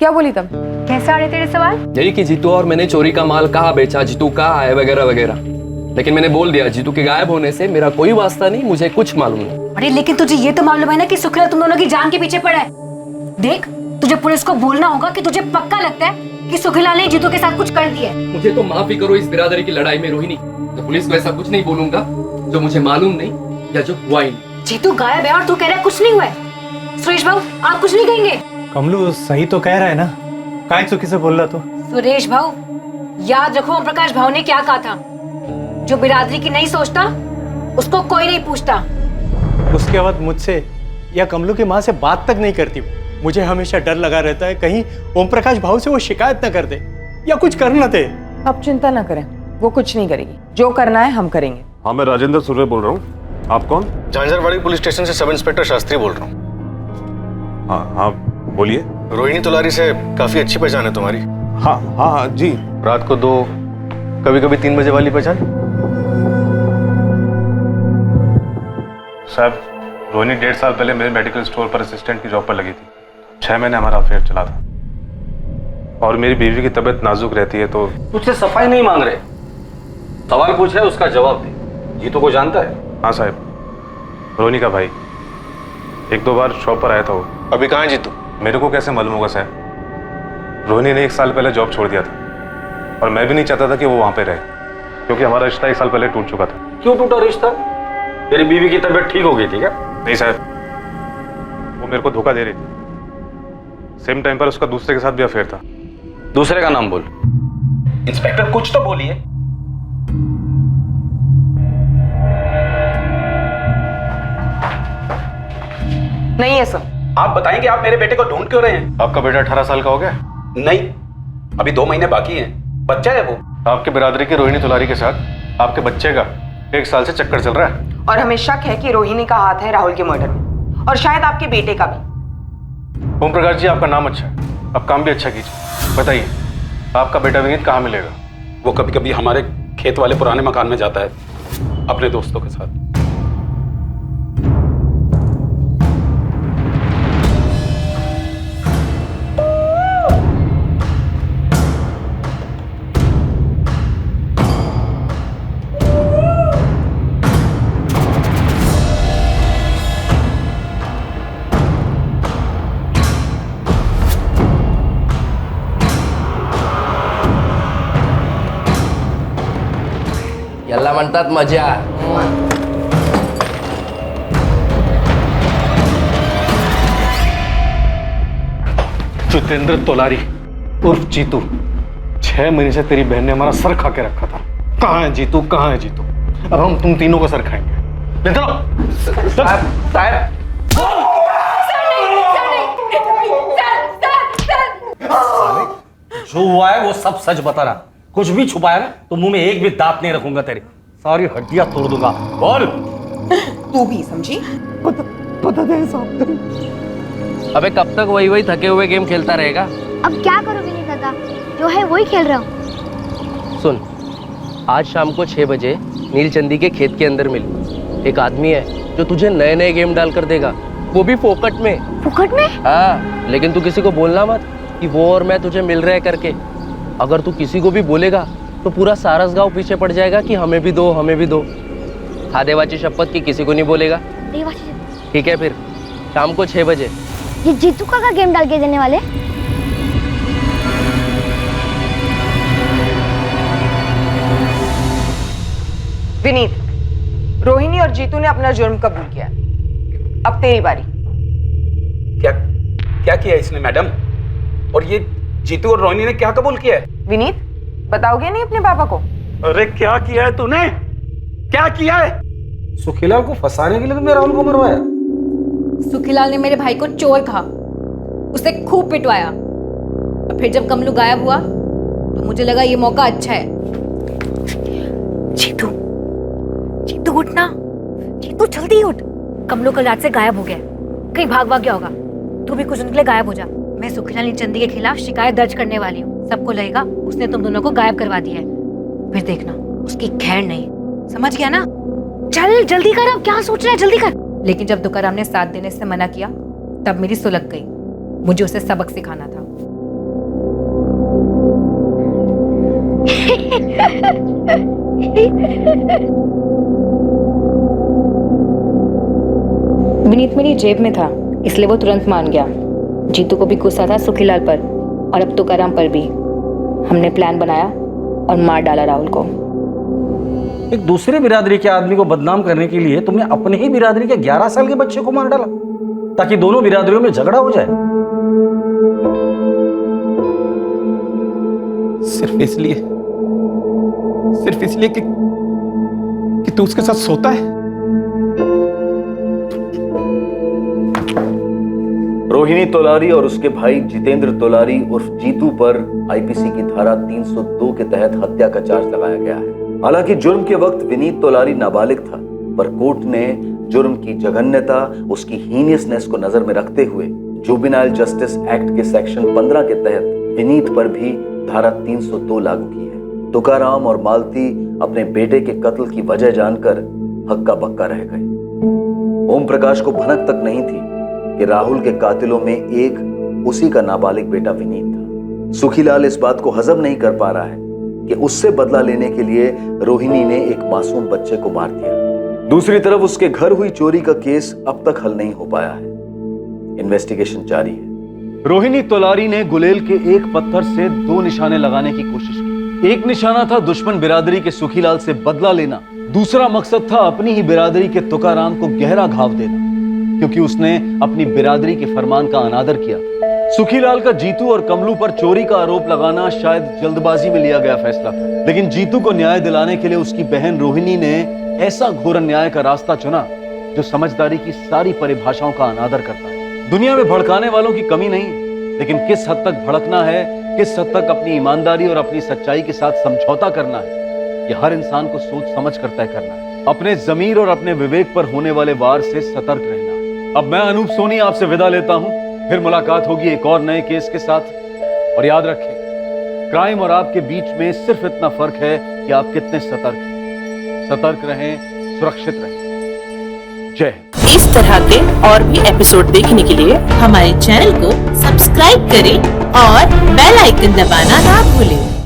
क्या बोली तब? कैसे आ रहे तेरे सवाल? यही कि जीतू और मैंने चोरी का माल कहाँ बेचा, जीतू कहाँ है, वगैरह वगैरह। लेकिन मैंने बोल दिया जीतू के गायब होने से मेरा कोई वास्ता नहीं, मुझे कुछ मालूम नहीं। अरे लेकिन तुझे ये तो मालूम है ना कि सुखीलाल तुम दोनों की जान के पीछे पड़ा है। देख, तुझे पुलिस को बोलना होगा कि तुझे पक्का लगता है कि सुखीलाल ने जीतू के साथ कुछ कर दिया है। मुझे तो माफी करो इस बिरादरी की लड़ाई में रोहिणी, तो पुलिस को ऐसा कुछ नहीं बोलूंगा जो मुझे मालूम नहीं या जो हुआ ही नहीं। जीतू गायब है और तू कह रहा है कुछ नहीं हुआ है। सुरेश भाऊ, आप कुछ नहीं कहेंगे? कमलू सही तो कह रहा है ना, काय चुकी से बोल रहा तू? सुरेश भाऊ, याद रखो ओम प्रकाश भाऊ ने क्या कहा था, जो बिरादरी की नहीं सोचता उसको कोई नहीं पूछता। उसके बाद मुझसे या कमलू की माँ से बात तक नहीं करती। मुझे हमेशा डर लगा रहता है कहीं ओम प्रकाश भाऊ से वो शिकायत न कर दे या कुछ कर न दे। आप चिंता ना करें, वो कुछ नहीं करेगी, जो करना है हम करेंगे। हाँ, मैं राजेंद्र सुर्वे बोल रहा हूँ। आप कौन? झांझरवाड़ी पुलिस स्टेशन से सब इंस्पेक्टर शास्त्री बोल रहा हूँ। हाँ हाँ बोलिए। रोहिणी तोलारी से काफी अच्छी पहचान है तुम्हारी। हाँ हाँ हाँ जी। रात को 2 कभी कभी 3 बजे वाली पहचान। साहब, रोहिणी 1.5 साल पहले मेरे मेडिकल स्टोर पर असिस्टेंट की जॉब पर लगी थी। 6 महीने हमारा अफेयर चला था और मेरी बीवी की तबीयत नाजुक रहती है तो। तुझसे सफाई नहीं मांग रहे, सवाल पूछे उसका जवाब दे। जीतू को जानता है? हाँ साहब, रोहिणी का भाई 1-2 बार शॉप पर आया था वो। अभी कहाँ है जीतू? मेरे को कैसे मालूम होगा साहब? रोहिणी ने 1 साल पहले जॉब छोड़ दिया था और मैं भी नहीं चाहता था कि वो वहाँ पे रहे, क्योंकि हमारा रिश्ता 1 साल पहले टूट चुका था। क्यों टूटा रिश्ता? तेरी बीवी की तबीयत ठीक हो गई थी क्या? नहीं साहब, वो मेरे को धोखा दे रही थी। सेम टाइम पर उसका दूसरे के साथ भी अफेयर था। दूसरे का नाम बोल। इंस्पेक्टर कुछ तो बोलिए। नहीं है सर। आप बताएंगे आप मेरे बेटे को ढूंढ क्यों रहे हैं? आपका बेटा 18 साल का हो गया? नहीं, अभी 2 महीने बाकी हैं। बच्चा है वो। आपके बिरादरी की रोहिणी तोलारी के साथ आपके बच्चे का 1 साल से चक्कर चल रहा है और हमें शक है कि रोहिणी का हाथ है राहुल के मर्डर में और शायद आपके बेटे का भी। ओम प्रकाश जी, आपका नाम अच्छा है, अब काम भी अच्छा कीजिए। बताइए, आपका बेटा विनीत कहाँ मिलेगा? वो कभी कभी हमारे खेत वाले पुराने मकान में जाता है अपने दोस्तों के साथ। याला म्हणतात मजा। जितेंद्र तोलारी उर्फ जीतू, 6 महीने से तेरी बहन ने हमारा सर खा के रखा था। कहाँ है जीतू, कहाँ है जीतू? अब हम तुम तीनों का सर खाएंगे। ले चलो। साहब जो हुआ है वो सब सच बताना, कुछ भी छुपाया ना तो मुंह में एक भी दांत नहीं रखूंगा, तेरी सारी हड्डियां तोड़ दूंगा। बोल। तू भी समझी? पता दे साहब। अबे कब तक वही वही थके हुए गेम खेलता रहेगा? अब क्या करो विनीत दादा, जो है वही खेल रहा हूँ। सुन, आज शाम को 6 बजे नीलचंदी के खेत के अंदर मिल। एक आदमी है जो तुझे नए नए गेम डाल कर देगा, वो भी फोकट में। फोकट में? हाँ, लेकिन तू किसी को बोलना मत कि वो और मैं तुझे मिल रहे करके। अगर तू किसी को भी बोलेगा तो पूरा सारस गांव पीछे पड़ जाएगा कि हमें भी दो, हमें भी दो। खा देवाची शपथ की किसी को नहीं बोलेगा। ठीक है, फिर शाम को 6 बजे। ये जीतू का गेम डाल के देने वाले? विनीत, रोहिणी और जीतू ने अपना जुर्म कबूल किया, अब तेरी बारी। क्या क्या किया इसने मैडम? और ये जीतू और रोहिणी ने क्या कबूल किया है? विनीत, बताओगे नहीं अपने पापा को? अरे क्या किया है तूने? क्या किया है? सुखीलाल को फंसाने के लिए तुमने राहुल को मरवाया? सुखीलाल ने मेरे भाई को चोर कहा, उसे खूब पिटवाया। और फिर जब कमलू गायब हुआ तो मुझे लगा ये मौका अच्छा है। जीतू, जीतू उठ ना, जीतू जल्दी उठ। कमलू कल रात से गायब हो गया, कहीं भाग गया होगा। तू भी कुछ दिन के लिए गायब हो जा। मैं सुखीलाल नीलचंदी के खिलाफ शिकायत दर्ज करने वाली हूँ। सबको लगेगा उसने तुम दोनों को गायब करवा दिया है। फिर देखना उसकी खैर नहीं। समझ गया ना? चल जल्दी कर, अब क्या सोच रहा है, जल्दी कर। लेकिन जब तुकाराम ने साथ देने से मना किया तब मेरी सुलग गई। मुझे उसे सबक सिखाना था। विनीत मेरी जेब में था, इसलिए वो तुरंत मान गया। जीतू को भी गुस्सा था सुखीलाल पर और अब तुकाराम पर भी। हमने प्लान बनाया और मार डाला राहुल को। एक दूसरे बिरादरी के आदमी को बदनाम करने के लिए तुमने अपने ही बिरादरी के 11 साल के बच्चे को मार डाला ताकि दोनों बिरादरियों में झगड़ा हो जाए। सिर्फ इसलिए कि तू उसके साथ सोता है। रोहिणी तोलारी और उसके भाई जितेंद्र तोलारी उर्फ जीतू पर आईपीसी की धारा 302 के तहत हत्या का चार्ज लगाया गया है। हालांकि जुर्म के वक्त विनीत तोलारी नाबालिग था, पर कोर्ट ने जुर्म की जघन्यता, उसकी हीनियसनेस को नजर में रखते हुए जुवेनाइल जस्टिस एक्ट के सेक्शन 15 के तहत विनीत पर भी धारा 302 लागू की है। तुकाराम और मालती अपने बेटे के कत्ल की वजह जानकर हक्का बक्का रह गए। ओम प्रकाश को भनक तक नहीं थी कि राहुल के कातिलों में एक उसी का नाबालिग बेटा विनीत था। सुखीलाल इस बात को हजम नहीं कर पा रहा है कि उससे बदला लेने के लिए रोहिणी ने एक मासूम बच्चे को मार दिया। दूसरी तरफ उसके घर हुई चोरी का केस अब तक हल नहीं हो पाया है। इन्वेस्टिगेशन जारी है। रोहिणी तोलारी ने गुलेल के एक पत्थर से 2 निशाने लगाने की कोशिश की। एक निशाना था दुश्मन बिरादरी के सुखीलाल से बदला लेना, दूसरा मकसद था अपनी ही बिरादरी के तुकाराम को गहरा घाव देना, क्योंकि उसने अपनी बिरादरी के फरमान का अनादर किया। सुखीलाल का जीतू और कमलू पर चोरी का आरोप लगाना शायद जल्दबाजी में लिया गया फैसला था, लेकिन जीतू को न्याय दिलाने के लिए उसकी बहन रोहिणी ने ऐसा घोर अन्याय का रास्ता चुना जो समझदारी की सारी परिभाषाओं का अनादर करता है। दुनिया में भड़काने वालों की कमी नहीं, लेकिन किस हद तक भड़कना है, किस हद तक अपनी ईमानदारी और अपनी सच्चाई के साथ समझौता करना है, यह हर इंसान को सोच समझ कर तय करना है। अपने जमीर और अपने विवेक पर होने वाले वार से सतर्क रहना। अब मैं अनूप सोनी आपसे विदा लेता हूं, फिर मुलाकात होगी एक और नए केस के साथ। और याद रखें, क्राइम और आपके बीच में सिर्फ इतना फर्क है कि आप कितने सतर्क हैं। सतर्क रहें, सुरक्षित रहें। जय हिंद। इस तरह के और भी एपिसोड देखने के लिए हमारे चैनल को सब्सक्राइब करें और बेल आइकन दबाना ना भूलें।